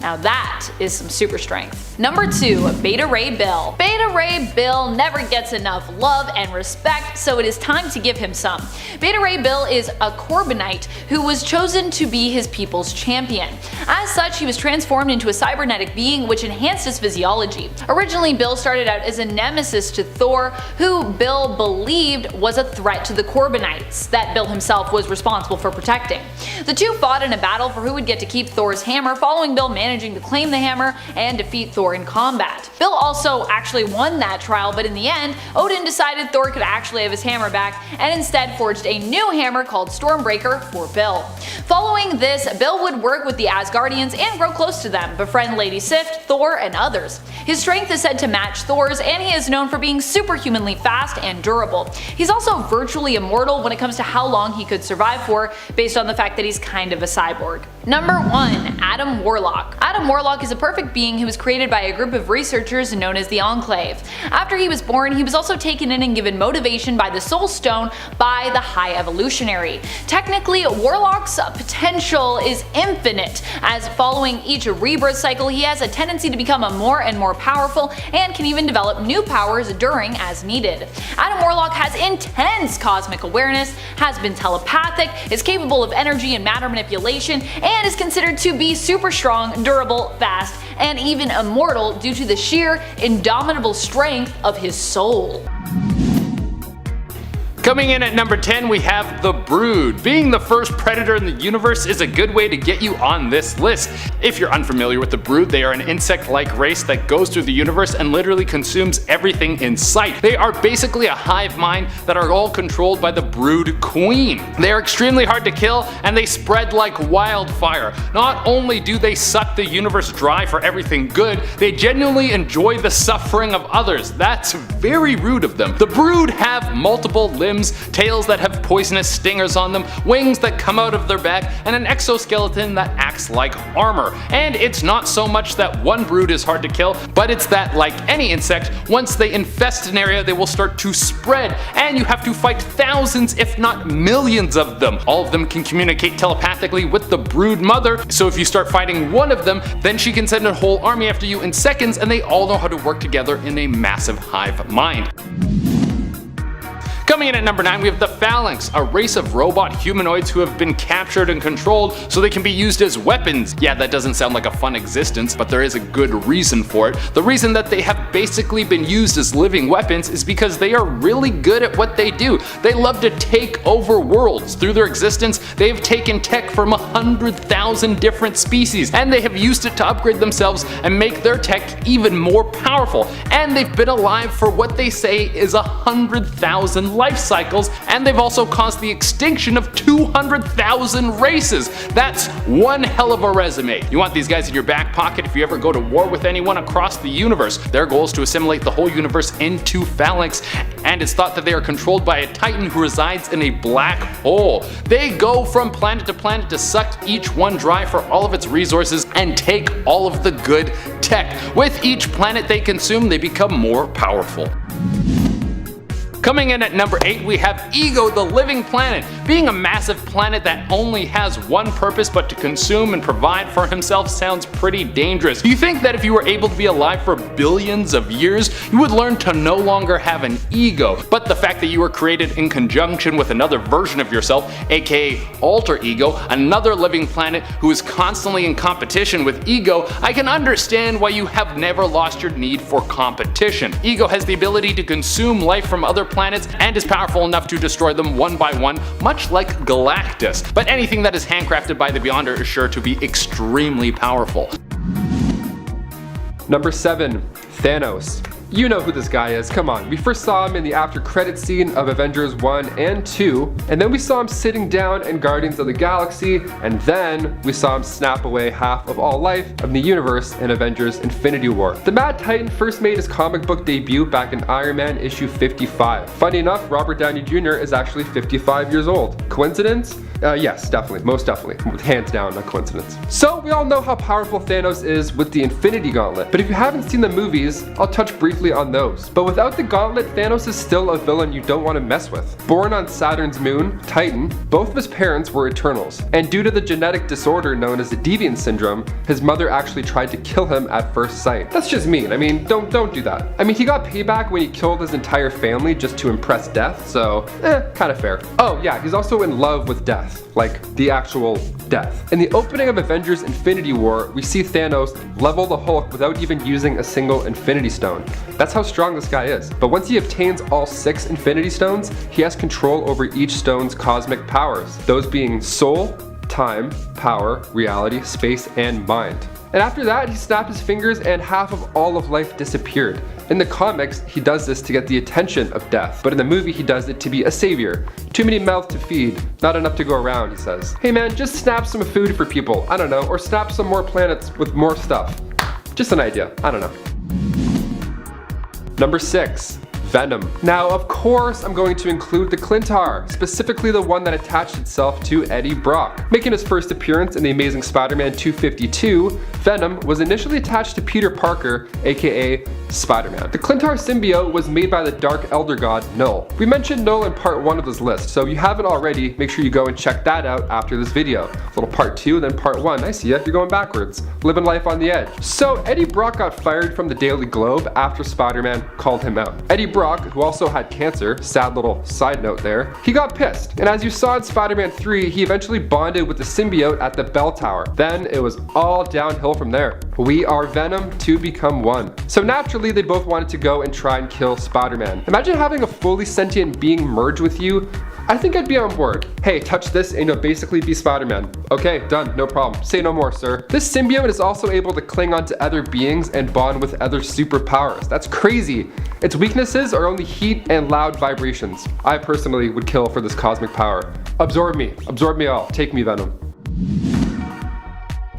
Now that is some super strength. Number 2. Beta Ray Bill. Beta Ray Bill never gets enough love and respect, so it is time to give him some. Beta Ray Bill is a Corbinite who was chosen to be his people's champion. As such, he was transformed into a cybernetic being which enhanced his physiology. Originally, Bill started out as a nemesis to Thor, who Bill believed was a threat to the Corbinites that Bill himself was responsible for protecting. The two fought in a battle for who would get to keep Thor's hammer, following Bill managing to claim the hammer and defeat Thor in combat. Bill also actually won that trial, but in the end, Odin decided Thor could actually have his hammer back and instead forged a new hammer called Stormbreaker for Bill. Following this, Bill would work with the Asgardians and grow close to them, befriend Lady Sif, Thor, and others. His strength is said to match Thor's, and he is known for being superhumanly fast and durable. He's also virtually immortal when it comes to how long he could survive for, based on the fact that he's kind of a cyborg. Number 1. Adam Warlock. Adam Warlock is a perfect being who was created by a group of researchers known as the Enclave. After he was born, he was also taken in and given motivation by the Soul Stone by the High Evolutionary. Technically, Warlock's potential is infinite, as following each rebirth cycle he has a tendency to become more and more powerful and can even develop new powers during as needed. Adam Warlock has intense cosmic awareness, has been telepathic, is capable of energy and matter manipulation, and is considered to be super strong, durable, fast, and even immortal due to the sheer, indomitable strength of his soul. Coming in at number 10, we have the Brood. Being the first predator in the universe is a good way to get you on this list. If you're unfamiliar with the Brood, they are an insect-like race that goes through the universe and literally consumes everything in sight. They are basically a hive mind that are all controlled by the Brood Queen. They are extremely hard to kill, and they spread like wildfire. Not only do they suck the universe dry for everything good, they genuinely enjoy the suffering of others. That's very rude of them. The Brood have multiple limbs, tails that have poisonous stingers on them, wings that come out of their back, and an exoskeleton that acts like armor. And it's not so much that one Brood is hard to kill, but it's that, like any insect, once they infest an area they will start to spread, and you have to fight thousands if not millions of them. All of them can communicate telepathically with the Brood Mother, so if you start fighting one of them, then she can send a whole army after you in seconds, and they all know how to work together in a massive hive mind. Coming in at number 9, we have the Phalanx, a race of robot humanoids who have been captured and controlled so they can be used as weapons. Yeah, that doesn't sound like a fun existence, but there is a good reason for it. The reason that they have basically been used as living weapons is because they are really good at what they do. They love to take over worlds. Through their existence, they have taken tech from 100,000 different species, and they have used it to upgrade themselves and make their tech even more powerful. And they've been alive for what they say is 100,000 life cycles, and they've also caused the extinction of 200,000 races. That's one hell of a resume. You want these guys in your back pocket if you ever go to war with anyone across the universe. Their goal is to assimilate the whole universe into Phalanx, and it's thought that they are controlled by a titan who resides in a black hole. They go from planet to suck each one dry for all of its resources and take all of the good tech. With each planet they consume, they become more powerful. Coming in at number 8, we have Ego, the living planet. Being a massive planet that only has one purpose but to consume and provide for himself sounds pretty dangerous. You think that if you were able to be alive for billions of years, you would learn to no longer have an ego. But the fact that you were created in conjunction with another version of yourself, aka alter ego, another living planet who is constantly in competition with Ego, I can understand why you have never lost your need for competition. Ego has the ability to consume life from other planets and is powerful enough to destroy them one by one, much like Galactic. But anything that is handcrafted by the Beyonder is sure to be extremely powerful. Number 7, Thanos. You know who this guy is, come on. We first saw him in the after credit scene of Avengers 1 and 2, and then we saw him sitting down in Guardians of the Galaxy, and then we saw him snap away half of all life of the universe in Avengers Infinity War. The Mad Titan first made his comic book debut back in Iron Man issue 55. Funny enough, Robert Downey Jr. is actually 55 years old. Coincidence? Yes, definitely, most definitely. Hands down, a coincidence. So, we all know how powerful Thanos is with the Infinity Gauntlet, but if you haven't seen the movies, I'll touch briefly on those. But without the Gauntlet, Thanos is still a villain you don't want to mess with. Born on Saturn's moon, Titan, both of his parents were Eternals, and due to the genetic disorder known as the Deviant Syndrome, his mother actually tried to kill him at first sight. That's just mean. I mean, don't do that. I mean, he got payback when he killed his entire family just to impress Death, so, kind of fair. Oh yeah, he's also in love with Death. Like the actual death. In the opening of Avengers Infinity War, we see Thanos level the Hulk without even using a single Infinity Stone. That's how strong this guy is. But once he obtains all 6 Infinity Stones, he has control over each stone's cosmic powers, those being soul, time, power, reality, space, and mind. And after that, he snapped his fingers and half of all of life disappeared. In the comics, he does this to get the attention of Death, but in the movie he does it to be a savior. Too many mouths to feed, not enough to go around, he says. Hey man, just snap some food for people, I don't know, or snap some more planets with more stuff. Just an idea, I don't know. Number 6. Venom. Now, of course, I'm going to include the Clintar, specifically the one that attached itself to Eddie Brock. Making his first appearance in The Amazing Spider-Man 252, Venom was initially attached to Peter Parker, aka Spider-Man. The Clintar symbiote was made by the Dark Elder God, Null. We mentioned Null in part 1 of this list, so if you haven't already, make sure you go and check that out after this video. A little part 2, then part 1. I see ya, you're going backwards. Living life on the edge. So, Eddie Brock got fired from the Daily Globe after Spider-Man called him out. Eddie Brock, who also had cancer, sad little side note there, he got pissed. And as you saw in Spider-Man 3, he eventually bonded with the symbiote at the Bell Tower. Then it was all downhill from there. We are Venom to become one. So naturally, they both wanted to go and try and kill Spider-Man. Imagine having a fully sentient being merge with you. I think I'd be on board. Hey, touch this and you'll basically be Spider-Man. Okay, done, no problem. Say no more, sir. This symbiote is also able to cling onto other beings and bond with other superpowers. That's crazy. Its weaknesses are only heat and loud vibrations. I personally would kill for this cosmic power. Absorb me all. Take me, Venom.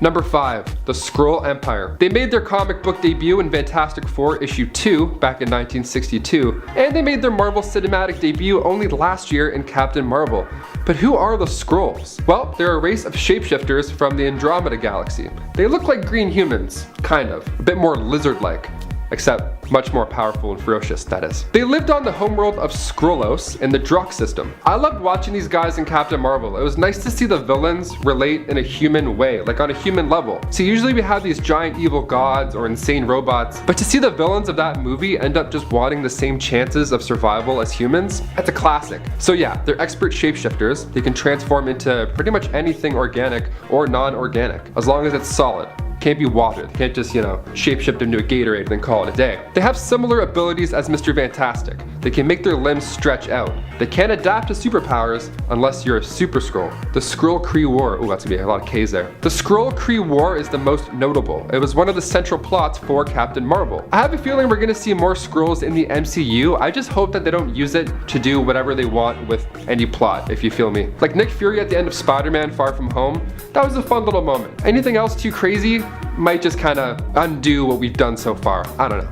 Number 5, the Skrull Empire. They made their comic book debut in Fantastic Four issue 2 back in 1962, and they made their Marvel Cinematic debut only last year in Captain Marvel. But who are the Skrulls? Well, they're a race of shapeshifters from the Andromeda Galaxy. They look like green humans, kind of, a bit more lizard-like. except much more powerful and ferocious, that is. They lived on the homeworld of Skrullos in the Druk system. I loved watching these guys in Captain Marvel. It was nice to see the villains relate in a human way, like on a human level. See, usually we have these giant evil gods or insane robots, but to see the villains of that movie end up just wanting the same chances of survival as humans, that's a classic. So yeah, they're expert shapeshifters. They can transform into pretty much anything organic or non-organic, as long as it's solid. Can't be water. They can't just, shapeshift into a Gatorade and then call it a day. They have similar abilities as Mr. Fantastic. They can make their limbs stretch out. They can't adapt to superpowers unless you're a Super Skrull. The Skrull-Kree War, ooh, that's gonna be a lot of K's there. The Skrull-Kree War is the most notable. It was one of the central plots for Captain Marvel. I have a feeling we're gonna see more Skrulls in the MCU. I just hope that they don't use it to do whatever they want with any plot, if you feel me. Like Nick Fury at the end of Spider-Man Far From Home, that was a fun little moment. Anything else too crazy might just kind of undo what we've done so far. I don't know.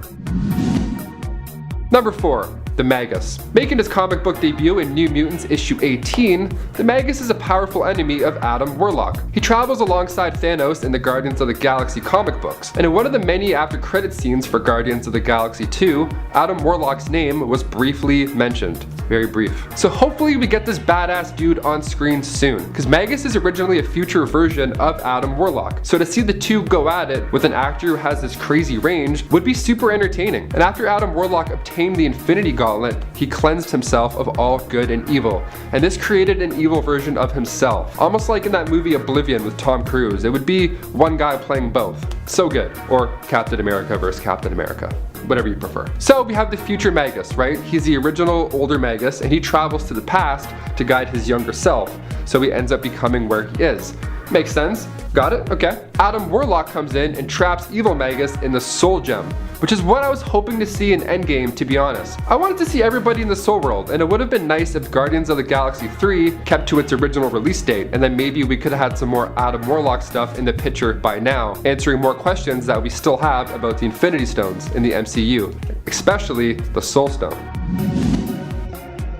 Number 4. The Magus. Making his comic book debut in New Mutants issue 18, the Magus is a powerful enemy of Adam Warlock. He travels alongside Thanos in the Guardians of the Galaxy comic books, and in one of the many after-credit scenes for Guardians of the Galaxy 2, Adam Warlock's name was briefly mentioned. Very brief. So hopefully we get this badass dude on screen soon, because Magus is originally a future version of Adam Warlock. So to see the two go at it with an actor who has this crazy range would be super entertaining. And after Adam Warlock obtained the Infinity Gauntlet, he cleansed himself of all good and evil. And this created an evil version of himself. Almost like in that movie Oblivion with Tom Cruise. It would be one guy playing both. So good. Or Captain America versus Captain America. Whatever you prefer. So we have the future Magus, right? He's the original older Magus, and he travels to the past to guide his younger self. So he ends up becoming where he is. Makes sense? Got it? Okay. Adam Warlock comes in and traps evil Magus in the Soul Gem, which is what I was hoping to see in Endgame, to be honest. I wanted to see everybody in the Soul World, and it would have been nice if Guardians of the Galaxy 3 kept to its original release date, and then maybe we could have had some more Adam Warlock stuff in the picture by now, answering more questions that we still have about the Infinity Stones in the MCU, especially the Soul Stone.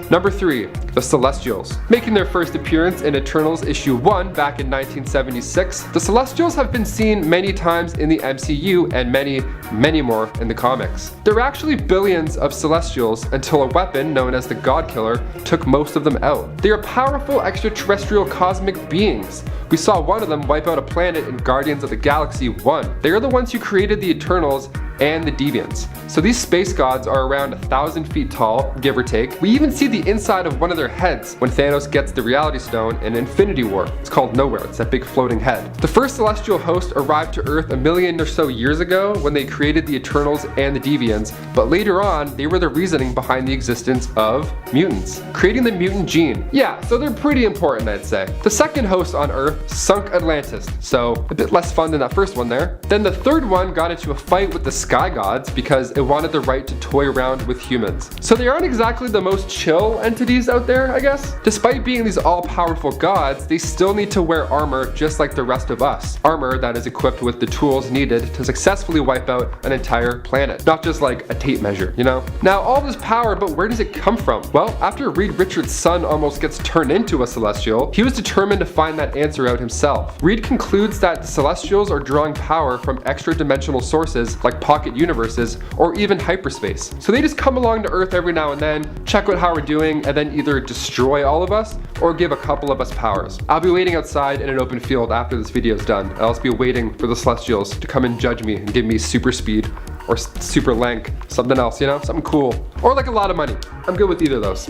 Number 3. The Celestials. Making their first appearance in Eternals issue 1 back in 1976, the Celestials have been seen many times in the MCU and many more in the comics. There were actually billions of Celestials until a weapon known as the God Killer took most of them out. They are powerful extraterrestrial cosmic beings. We saw one of them wipe out a planet in Guardians of the Galaxy 1. They are the ones who created the Eternals and the Deviants. So these space gods are around 1,000 feet tall, give or take. We even see the inside of one of their heads when Thanos gets the Reality Stone in Infinity War. It's called Nowhere, it's that big floating head. The first celestial host arrived to Earth 1 million or so years ago when they created the Eternals and the Deviants, but later on, they were the reasoning behind the existence of mutants, creating the mutant gene. Yeah, so they're pretty important, I'd say. The second host on Earth sunk Atlantis, so a bit less fun than that first one there. Then the third one got into a fight with the Sky Gods because it wanted the right to toy around with humans. So they aren't exactly the most chill entities out there, I guess. Despite being these all-powerful gods, they still need to wear armor just like the rest of us. Armor that is equipped with the tools needed to successfully wipe out an entire planet. Not just like a tape measure, you know? Now all this power, but where does it come from? Well, after Reed Richards' son almost gets turned into a Celestial, he was determined to find that answer out himself. Reed concludes that the Celestials are drawing power from extra-dimensional sources like pocket universes or even hyperspace. So they just come along to Earth every now and then, check out how we're doing, and then either destroy all of us or give a couple of us powers. I'll be waiting outside in an open field after this video is done. I'll also be waiting for the Celestials to come and judge me and give me super speed or super length, something else, you know, something cool, or like a lot of money. I'm good with either of those.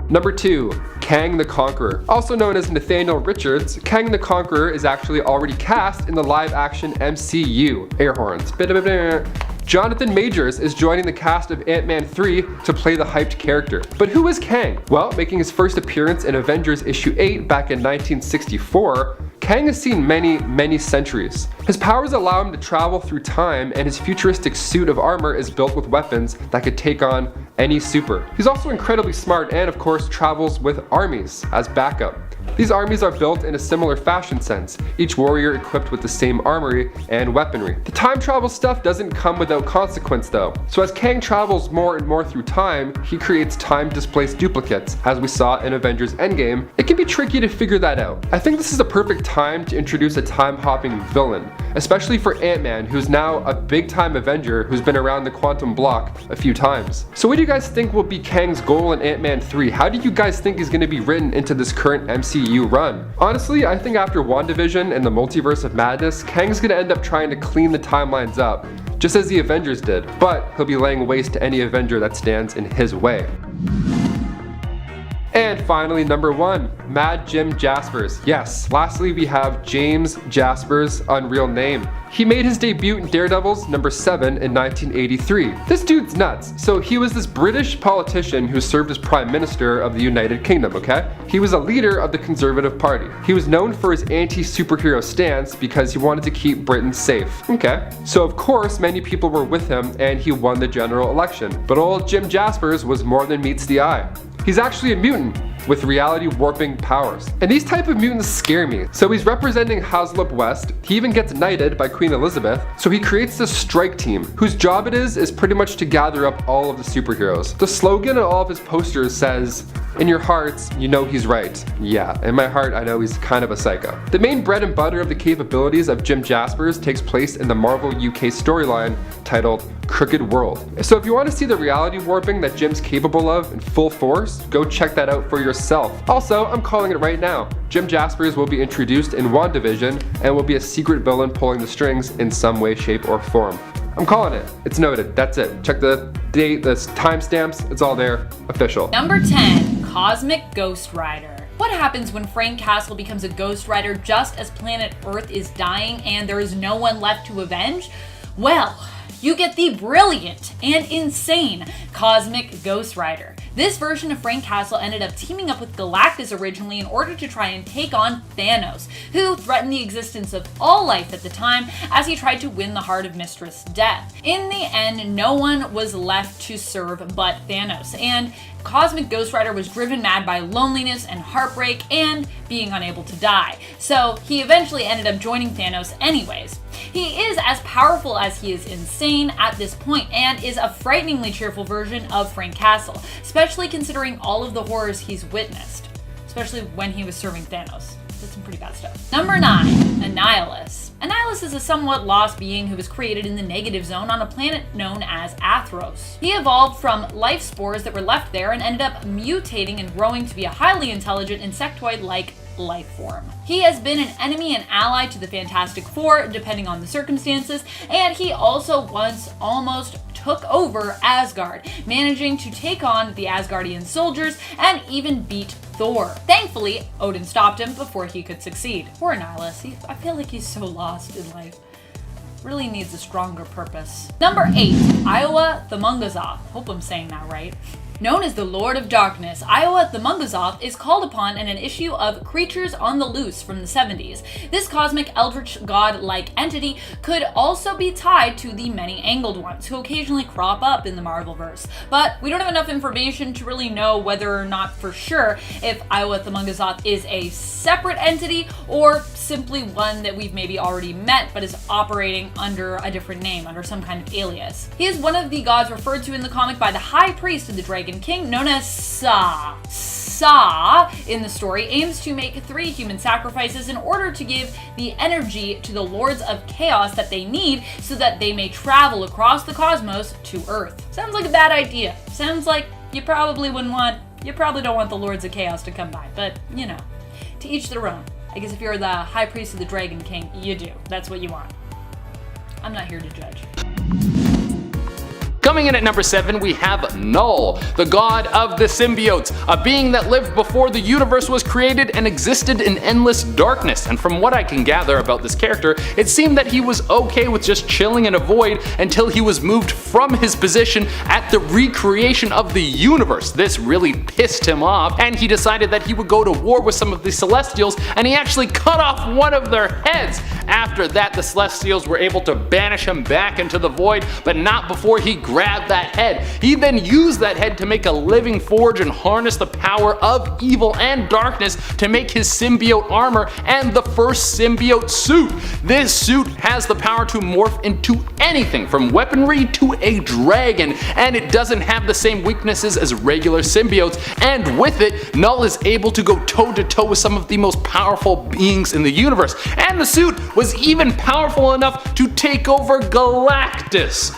Number 2. Kang the Conqueror. Also known as Nathaniel Richards, Kang the Conqueror is actually already cast in the live-action MCU. Air horns. Jonathan Majors is joining the cast of Ant-Man 3 to play the hyped character. But who is Kang? Well, making his first appearance in Avengers issue 8 back in 1964, Kang has seen many centuries. His powers allow him to travel through time, and his futuristic suit of armor is built with weapons that could take on any super. He's also incredibly smart and of course travels with armies as backup. These armies are built in a similar fashion sense, each warrior equipped with the same armory and weaponry. The time travel stuff doesn't come without consequence though. So as Kang travels more and more through time, he creates time-displaced duplicates, as we saw in Avengers Endgame. It can be tricky to figure that out. I think this is a perfect time to introduce a time-hopping villain, especially for Ant-Man, who's now a big-time Avenger who's been around the quantum block a few times. So what do you guys think will be Kang's goal in Ant-Man 3? How do you guys think he's going to be written into this current MCU run? Honestly, I think after WandaVision and the Multiverse of Madness, Kang's going to end up trying to clean the timelines up, just as the Avengers did, but he'll be laying waste to any Avenger that stands in his way. And finally, number 1, Mad Jim Jaspers. Yes, lastly we have James Jaspers' unreal name. He made his debut in Daredevils number 7 in 1983. This dude's nuts. So he was this British politician who served as Prime Minister of the United Kingdom, okay? He was a leader of the Conservative Party. He was known for his anti-superhero stance because he wanted to keep Britain safe, okay? So of course many people were with him and he won the general election. But old Jim Jaspers was more than meets the eye. He's actually a mutant with reality warping powers. And these type of mutants scare me. So he's representing Haslip West. He even gets knighted by Queen Elizabeth. So he creates this strike team whose job it is pretty much to gather up all of the superheroes. The slogan on all of his posters says, "In your hearts, you know he's right." Yeah, in my heart, I know he's kind of a psycho. The main bread and butter of the capabilities of Jim Jaspers takes place in the Marvel UK storyline titled Crooked World. So if you want to see the reality warping that Jim's capable of in full force, go check that out for yourself. Also, I'm calling it right now. Jim Jaspers will be introduced in WandaVision and will be a secret villain pulling the strings in some way, shape, or form. I'm calling it. It's noted. That's it. Check the date, the timestamps. It's all there. Official. Number 10, Cosmic Ghost Rider. What happens when Frank Castle becomes a Ghost Rider just as planet Earth is dying and there is no one left to avenge? Well, you get the brilliant and insane Cosmic Ghost Rider. This version of Frank Castle ended up teaming up with Galactic originally in order to try and take on Thanos, who threatened the existence of all life at the time as he tried to win the heart of Mistress Death. In the end, no one was left to serve but Thanos, and Cosmic Ghost Rider was driven mad by loneliness and heartbreak and being unable to die. So he eventually ended up joining Thanos anyways. He is as powerful as he is insane at this point and is a frighteningly cheerful version of Frank Castle, especially considering all of the horrors he's witnessed, especially when he was serving Thanos. Did some pretty bad stuff. Number 9, Annihilus. Annihilus is a somewhat lost being who was created in the negative zone on a planet known as Athros. He evolved from life spores that were left there and ended up mutating and growing to be a highly intelligent insectoid-like life form. He has been an enemy and ally to the Fantastic Four, depending on the circumstances, and he also once almost took over Asgard, managing to take on the Asgardian soldiers and even beat Thor. Thankfully, Odin stopped him before he could succeed. Poor Annihilus, I feel like he's so lost in life. Really needs a stronger purpose. Number 8, Iowa the Mungazoth. Hope I'm saying that right. Known as the Lord of Darkness, Iowa the Mungazoth is called upon in an issue of Creatures on the Loose from the 70s. This cosmic eldritch god-like entity could also be tied to the many angled ones who occasionally crop up in the Marvelverse, but we don't have enough information to really know whether or not for sure if Iowa the Mungazoth is a separate entity or simply one that we've maybe already met but is operating under a different name, under some kind of alias. He is one of the gods referred to in the comic by the High Priest of the Dragon King, known as Sa. Sa, in the story, aims to make 3 human sacrifices in order to give the energy to the Lords of Chaos that they need so that they may travel across the cosmos to Earth. Sounds like a bad idea. Sounds like you probably don't want the Lords of Chaos to come by, but you know, to each their own. I guess if you're the High Priest of the Dragon King, you do. That's what you want. I'm not here to judge. Coming in at number 7, we have Null, the god of the symbiotes, a being that lived before the universe was created and existed in endless darkness. And from what I can gather about this character, it seemed that he was okay with just chilling in a void until he was moved from his position at the recreation of the universe. This really pissed him off, and he decided that he would go to war with some of the Celestials, and he actually cut off one of their heads. After that, the Celestials were able to banish him back into the void, but not before he grab that head. He then used that head to make a living forge and harness the power of evil and darkness to make his symbiote armor and the first symbiote suit. This suit has the power to morph into anything from weaponry to a dragon, and it doesn't have the same weaknesses as regular symbiotes, and with it, Null is able to go toe to toe with some of the most powerful beings in the universe, and the suit was even powerful enough to take over Galactus.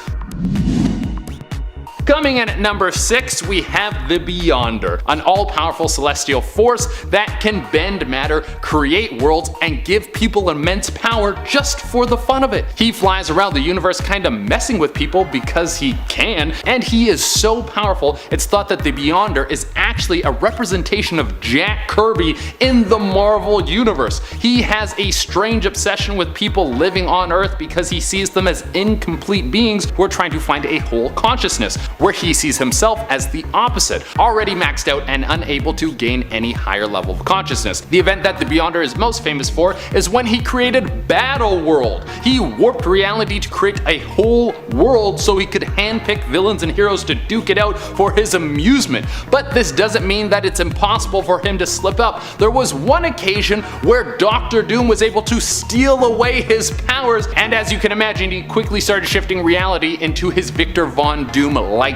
Coming in at number 6, we have the Beyonder, an all-powerful celestial force that can bend matter, create worlds, and give people immense power just for the fun of it. He flies around the universe kinda messing with people because he can, and he is so powerful it's thought that the Beyonder is actually a representation of Jack Kirby in the Marvel Universe. He has a strange obsession with people living on Earth because he sees them as incomplete beings who are trying to find a whole consciousness, where he sees himself as the opposite, already maxed out and unable to gain any higher level of consciousness. The event that the Beyonder is most famous for is when he created Battle World. He warped reality to create a whole world so he could handpick villains and heroes to duke it out for his amusement. But this doesn't mean that it's impossible for him to slip up. There was one occasion where Dr. Doom was able to steal away his powers, and as you can imagine, he quickly started shifting reality into his Victor Von Doom liking.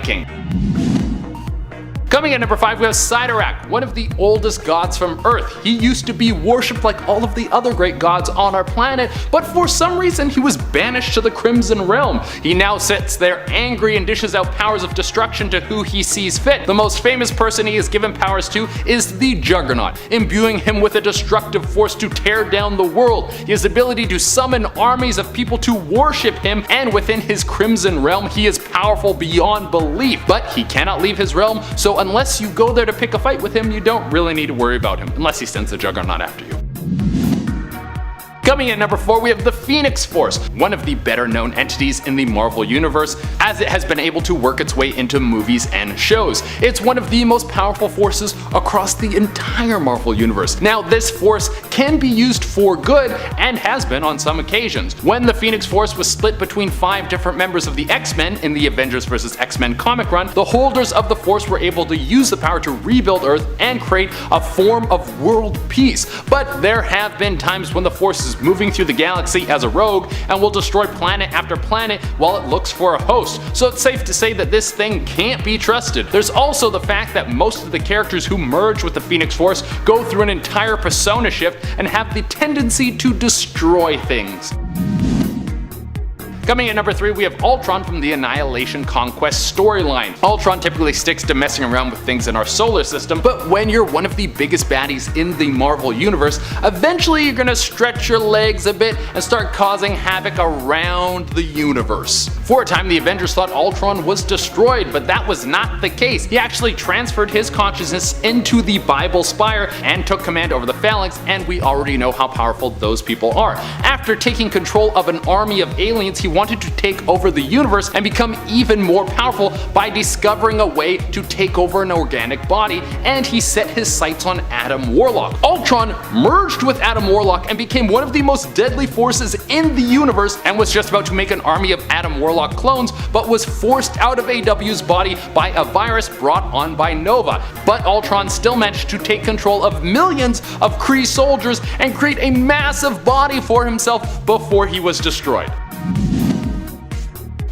Coming at number 5, we have Sidorak, one of the oldest gods from Earth. He used to be worshipped like all of the other great gods on our planet, but for some reason he was banished to the Crimson Realm. He now sits there angry and dishes out powers of destruction to who he sees fit. The most famous person he is given powers to is the Juggernaut, imbuing him with a destructive force to tear down the world. His ability to summon armies of people to worship him, and within his Crimson Realm he is powerful beyond belief, but he cannot leave his realm, so unless you go there to pick a fight with him, you don't really need to worry about him, unless he sends the Juggernaut after you. Coming in at number 4, we have the Phoenix Force, one of the better known entities in the Marvel Universe, as it has been able to work its way into movies and shows. It's one of the most powerful forces across the entire Marvel Universe. Now, this force can be used for good, and has been on some occasions. When the Phoenix Force was split between 5 different members of the X-Men in the Avengers vs. X-Men comic run, the holders of the force were able to use the power to rebuild Earth and create a form of world peace. But there have been times when the force is moving through the galaxy as a rogue and will destroy planet after planet while it looks for a host, so it's safe to say that this thing can't be trusted. There's also the fact that most of the characters who merge with the Phoenix Force go through an entire persona shift and have the tendency to destroy things. Coming at number 3, we have Ultron from the Annihilation Conquest storyline. Ultron typically sticks to messing around with things in our solar system, but when you're one of the biggest baddies in the Marvel Universe, eventually you're gonna stretch your legs a bit and start causing havoc around the universe. For a time, the Avengers thought Ultron was destroyed, but that was not the case. He actually transferred his consciousness into the Bible Spire and took command over the Phalanx, and we already know how powerful those people are. After taking control of an army of aliens, he wanted to take over the universe and become even more powerful by discovering a way to take over an organic body, and he set his sights on Adam Warlock. Ultron merged with Adam Warlock and became one of the most deadly forces in the universe, and was just about to make an army of Adam Warlock clones, but was forced out of AW's body by a virus brought on by Nova. But Ultron still managed to take control of millions of Kree soldiers and create a massive body for himself before he was destroyed.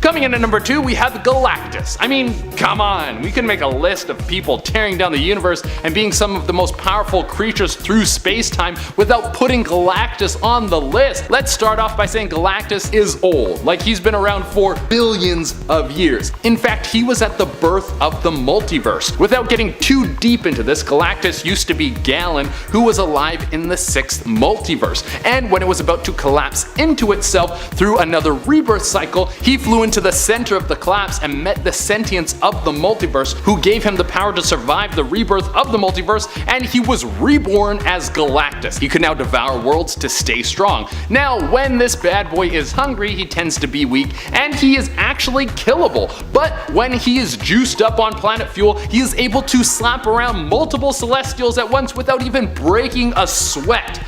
Coming in at number 2, we have Galactus. I mean, come on, we can make a list of people tearing down the universe and being some of the most powerful creatures through space-time without putting Galactus on the list. Let's start off by saying Galactus is old, like he's been around for billions of years. In fact, he was at the birth of the multiverse. Without getting too deep into this, Galactus used to be Galen, who was alive in the 6th multiverse, and when it was about to collapse into itself through another rebirth cycle, he flew into the center of the collapse and met the sentients of the multiverse, who gave him the power to survive the rebirth of the multiverse, and he was reborn as Galactus. He could now devour worlds to stay strong. Now, when this bad boy is hungry, he tends to be weak, and he is actually killable. But when he is juiced up on planet fuel, he is able to slap around multiple Celestials at once without even breaking a sweat.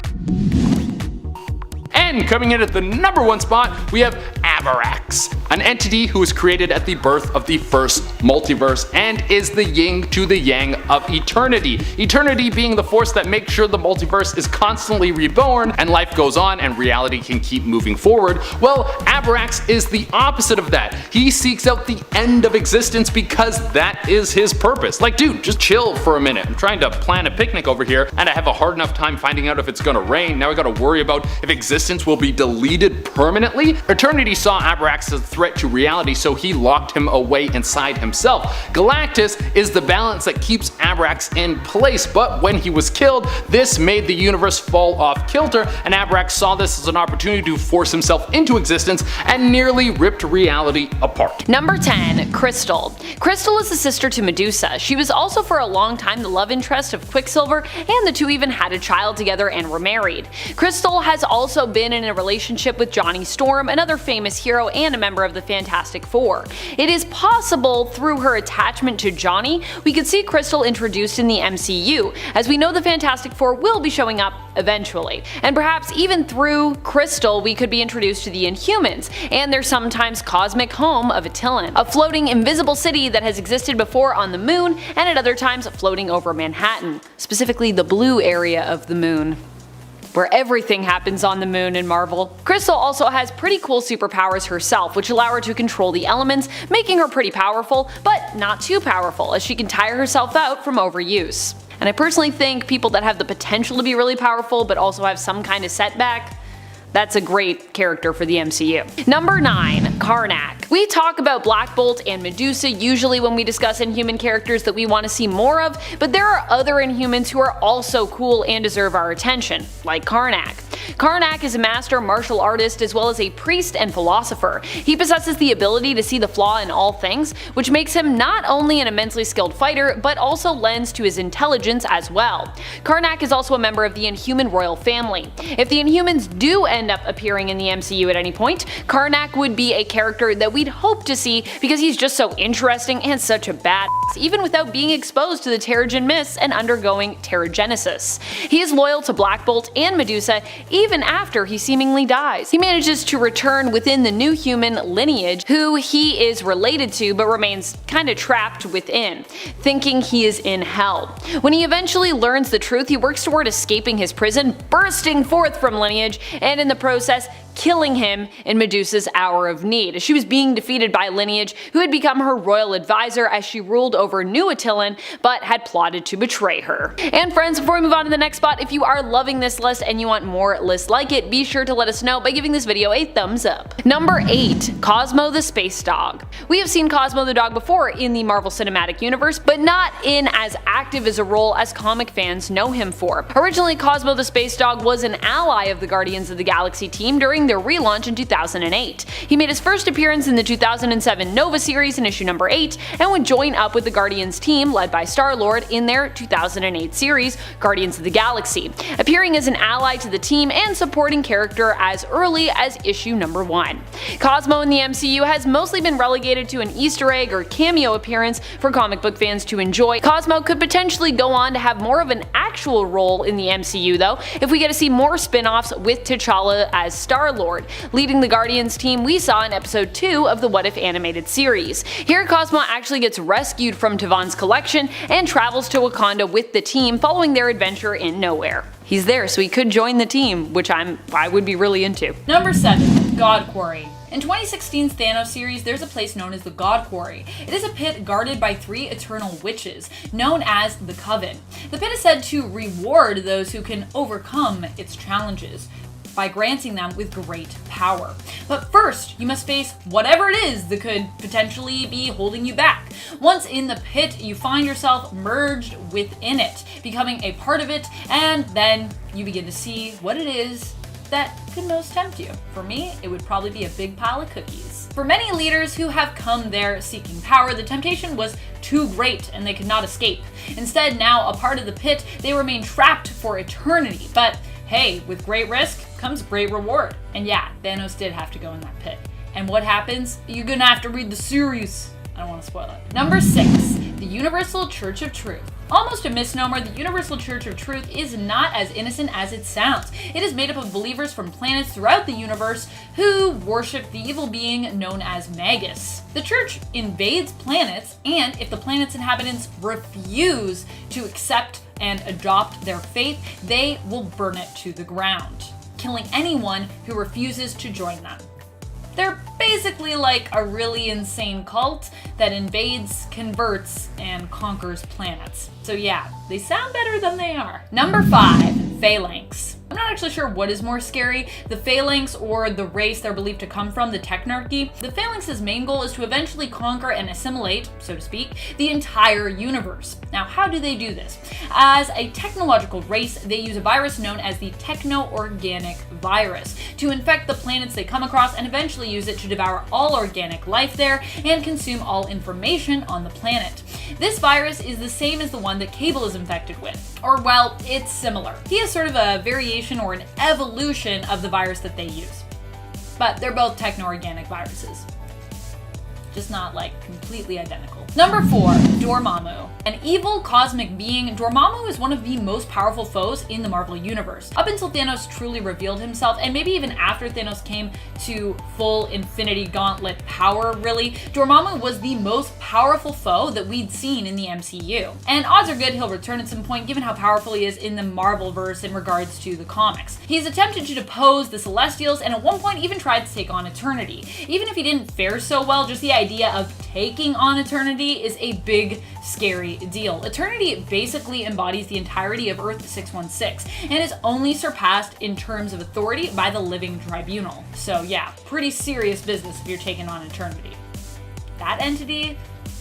And coming in at the number 1 spot, we have Avarax, an entity who was created at the birth of the first multiverse and is the yin to the yang of eternity. Eternity being the force that makes sure the multiverse is constantly reborn and life goes on and reality can keep moving forward. Well, Abrax is the opposite of that. He seeks out the end of existence because that is his purpose. Like, dude, just chill for a minute. I'm trying to plan a picnic over here and I have a hard enough time finding out if it's gonna rain. Now I gotta worry about if existence will be deleted permanently. Eternity saw Abrax as a threat to reality, so he locked him away inside himself. Galactus is the balance that keeps Abrax in place, but when he was killed, this made the universe fall off kilter, and Abrax saw this as an opportunity to force himself into existence and nearly ripped reality apart. Number 10. Crystal. Crystal is the sister to Medusa. She was also for a long time the love interest of Quicksilver, and the two even had a child together and were married. Crystal has also been in a relationship with Johnny Storm, another famous hero and a member of the Fantastic Four. It is possible through her attachment to Johnny we could see Crystal introduced in the MCU, as we know the Fantastic Four will be showing up eventually. And perhaps even through Crystal we could be introduced to the Inhumans, and their sometimes cosmic home of Attilan, a floating invisible city that has existed before on the moon and at other times floating over Manhattan, specifically the blue area of the moon, where everything happens on the moon in Marvel. Crystal also has pretty cool superpowers herself, which allow her to control the elements, making her pretty powerful, but not too powerful, as she can tire herself out from overuse. And I personally think people that have the potential to be really powerful but also have some kind of setback, that's a great character for the MCU. Number 9. Karnak. We talk about Black Bolt and Medusa usually when we discuss Inhuman characters that we want to see more of, but there are other Inhumans who are also cool and deserve our attention, like Karnak. Karnak is a master martial artist as well as a priest and philosopher. He possesses the ability to see the flaw in all things, which makes him not only an immensely skilled fighter, but also lends to his intelligence as well. Karnak is also a member of the Inhuman royal family. If the Inhumans do end up appearing in the MCU at any point, Karnak would be a character that we'd hope to see because he's just so interesting and such a badass, even without being exposed to the Terrigen Mists and undergoing Terrigenesis. He is loyal to Black Bolt and Medusa even after he seemingly dies. He manages to return within the new human lineage who he is related to but remains kinda trapped within, thinking he is in hell. When he eventually learns the truth, he works toward escaping his prison, bursting forth from lineage, and in the process killing him in Medusa's hour of need, as she was being defeated by Lineage, who had become her royal advisor as she ruled over New Attilan, but had plotted to betray her. And friends, before we move on to the next spot, if you are loving this list and you want more lists like it, be sure to let us know by giving this video a thumbs up. Number 8. Cosmo the Space Dog. We have seen Cosmo the Dog before in the Marvel Cinematic Universe, but not in as active as a role as comic fans know him for. Originally, Cosmo the Space Dog was an ally of the Guardians of the Galaxy team during their relaunch in 2008. He made his first appearance in the 2007 Nova series in issue number 8 and would join up with the Guardians team led by Star-Lord in their 2008 series Guardians of the Galaxy, appearing as an ally to the team and supporting character as early as issue number 1. Cosmo in the MCU has mostly been relegated to an Easter egg or cameo appearance for comic book fans to enjoy. Cosmo could potentially go on to have more of an actual role in the MCU though, if we get to see more spin-offs with T'Challa as Star-Lord, leading the Guardians team we saw in episode 2 of the What If animated series. Here Cosmo actually gets rescued from Tavon's collection and travels to Wakanda with the team following their adventure in Nowhere. He's there so he could join the team, which I would be really into. Number 7. God Quarry. In 2016's Thanos series, there's a place known as the God Quarry. It is a pit guarded by 3 eternal witches, known as the Coven. The pit is said to reward those who can overcome its challenges by granting them with great power. But first, you must face whatever it is that could potentially be holding you back. Once in the pit, you find yourself merged within it, becoming a part of it, and then you begin to see what it is that could most tempt you. For me, it would probably be a big pile of cookies. For many leaders who have come there seeking power, the temptation was too great and they could not escape. Instead, now a part of the pit, they remain trapped for eternity. But hey, with great risk comes great reward. And yeah, Thanos did have to go in that pit. And what happens? You're gonna have to read the series. I don't want to spoil it. Number 6. The Universal Church of Truth. Almost a misnomer, the Universal Church of Truth is not as innocent as it sounds. It is made up of believers from planets throughout the universe who worship the evil being known as Magus. The church invades planets, and if the planet's inhabitants refuse to accept and adopt their faith, they will burn it to the ground, killing anyone who refuses to join them. They're basically like a really insane cult that invades, converts, and conquers planets. So yeah, they sound better than they are. Number 5, Phalanx. I'm not actually sure what is more scary, the Phalanx or the race they're believed to come from, the Technarchy. The Phalanx's main goal is to eventually conquer and assimilate, so to speak, the entire universe. Now, how do they do this? As a technological race, they use a virus known as the techno-organic virus to infect the planets they come across and eventually use it to devour all organic life there and consume all information on the planet. This virus is the same as the one that Cable is infected with. Or, well, it's similar. He is sort of a variation or an evolution of the virus that they use. But they're both techno-organic viruses. Just not like completely identical. Number 4, Dormammu. An evil cosmic being, Dormammu is one of the most powerful foes in the Marvel Universe. Up until Thanos truly revealed himself, and maybe even after Thanos came to full Infinity Gauntlet power, really, Dormammu was the most powerful foe that we'd seen in the MCU. And odds are good he'll return at some point, given how powerful he is in the Marvelverse in regards to the comics. He's attempted to depose the Celestials, and at one point even tried to take on Eternity. Even if he didn't fare so well, just the idea of taking on Eternity is a big, scary deal. Eternity basically embodies the entirety of Earth 616 and is only surpassed in terms of authority by the Living Tribunal. So yeah, pretty serious business if you're taking on Eternity. That entity,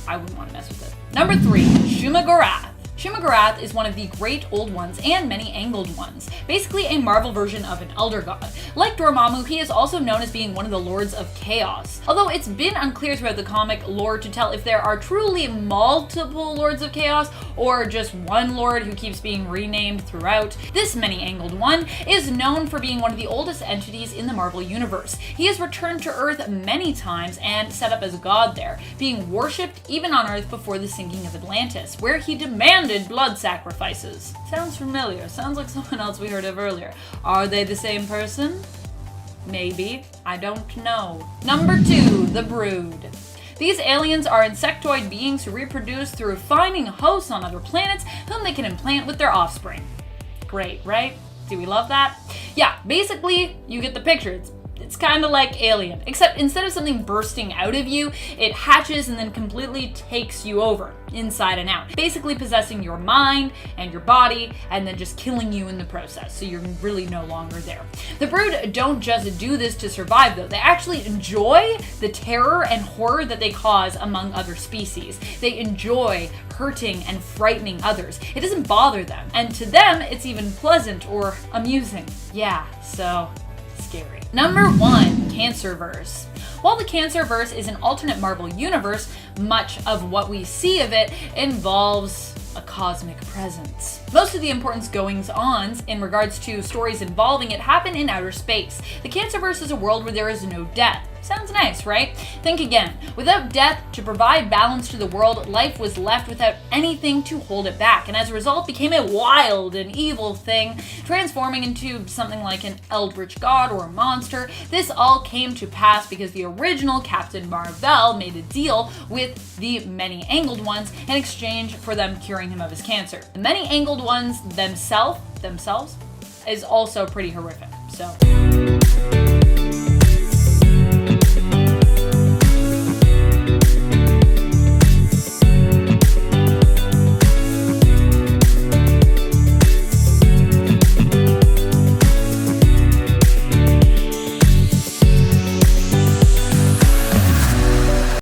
I wouldn't want to mess with it. Number 3, Shuma-Gorath. Shuma-Gorath is one of the Great Old Ones and many Angled Ones, basically a Marvel version of an Elder God. Like Dormammu, he is also known as being one of the Lords of Chaos. Although it's been unclear throughout the comic lore to tell if there are truly multiple Lords of Chaos or just one Lord who keeps being renamed throughout, this Many Angled One is known for being one of the oldest entities in the Marvel Universe. He has returned to Earth many times and set up as a god there, being worshipped even on Earth before the sinking of Atlantis, where he demanded blood sacrifices. Sounds familiar. Sounds like someone else we heard of earlier. Are they the same person? Maybe. I don't know. Number 2, the Brood. These aliens are insectoid beings who reproduce through finding hosts on other planets whom they can implant with their offspring. Great, right? Do we love that? Yeah, basically, you get the picture. It's kind of like Alien, except instead of something bursting out of you, it hatches and then completely takes you over, inside and out, basically possessing your mind and your body and then just killing you in the process, so you're really no longer there. The Brood don't just do this to survive though, they actually enjoy the terror and horror that they cause among other species. They enjoy hurting and frightening others. It doesn't bother them, and to them it's even pleasant or amusing. Yeah, so scary. Number 1, Cancerverse. While the Cancerverse is an alternate Marvel universe, much of what we see of it involves a cosmic presence. Most of the important goings-ons in regards to stories involving it happen in outer space. The Cancerverse is a world where there is no death. Sounds nice, right? Think again. Without death to provide balance to the world, life was left without anything to hold it back, and as a result became a wild and evil thing, transforming into something like an eldritch god or a monster. This all came to pass because the original Captain Marvel made a deal with the Many Angled Ones in exchange for them curing him of his cancer. The Many Angled Ones themselves is also pretty horrific, so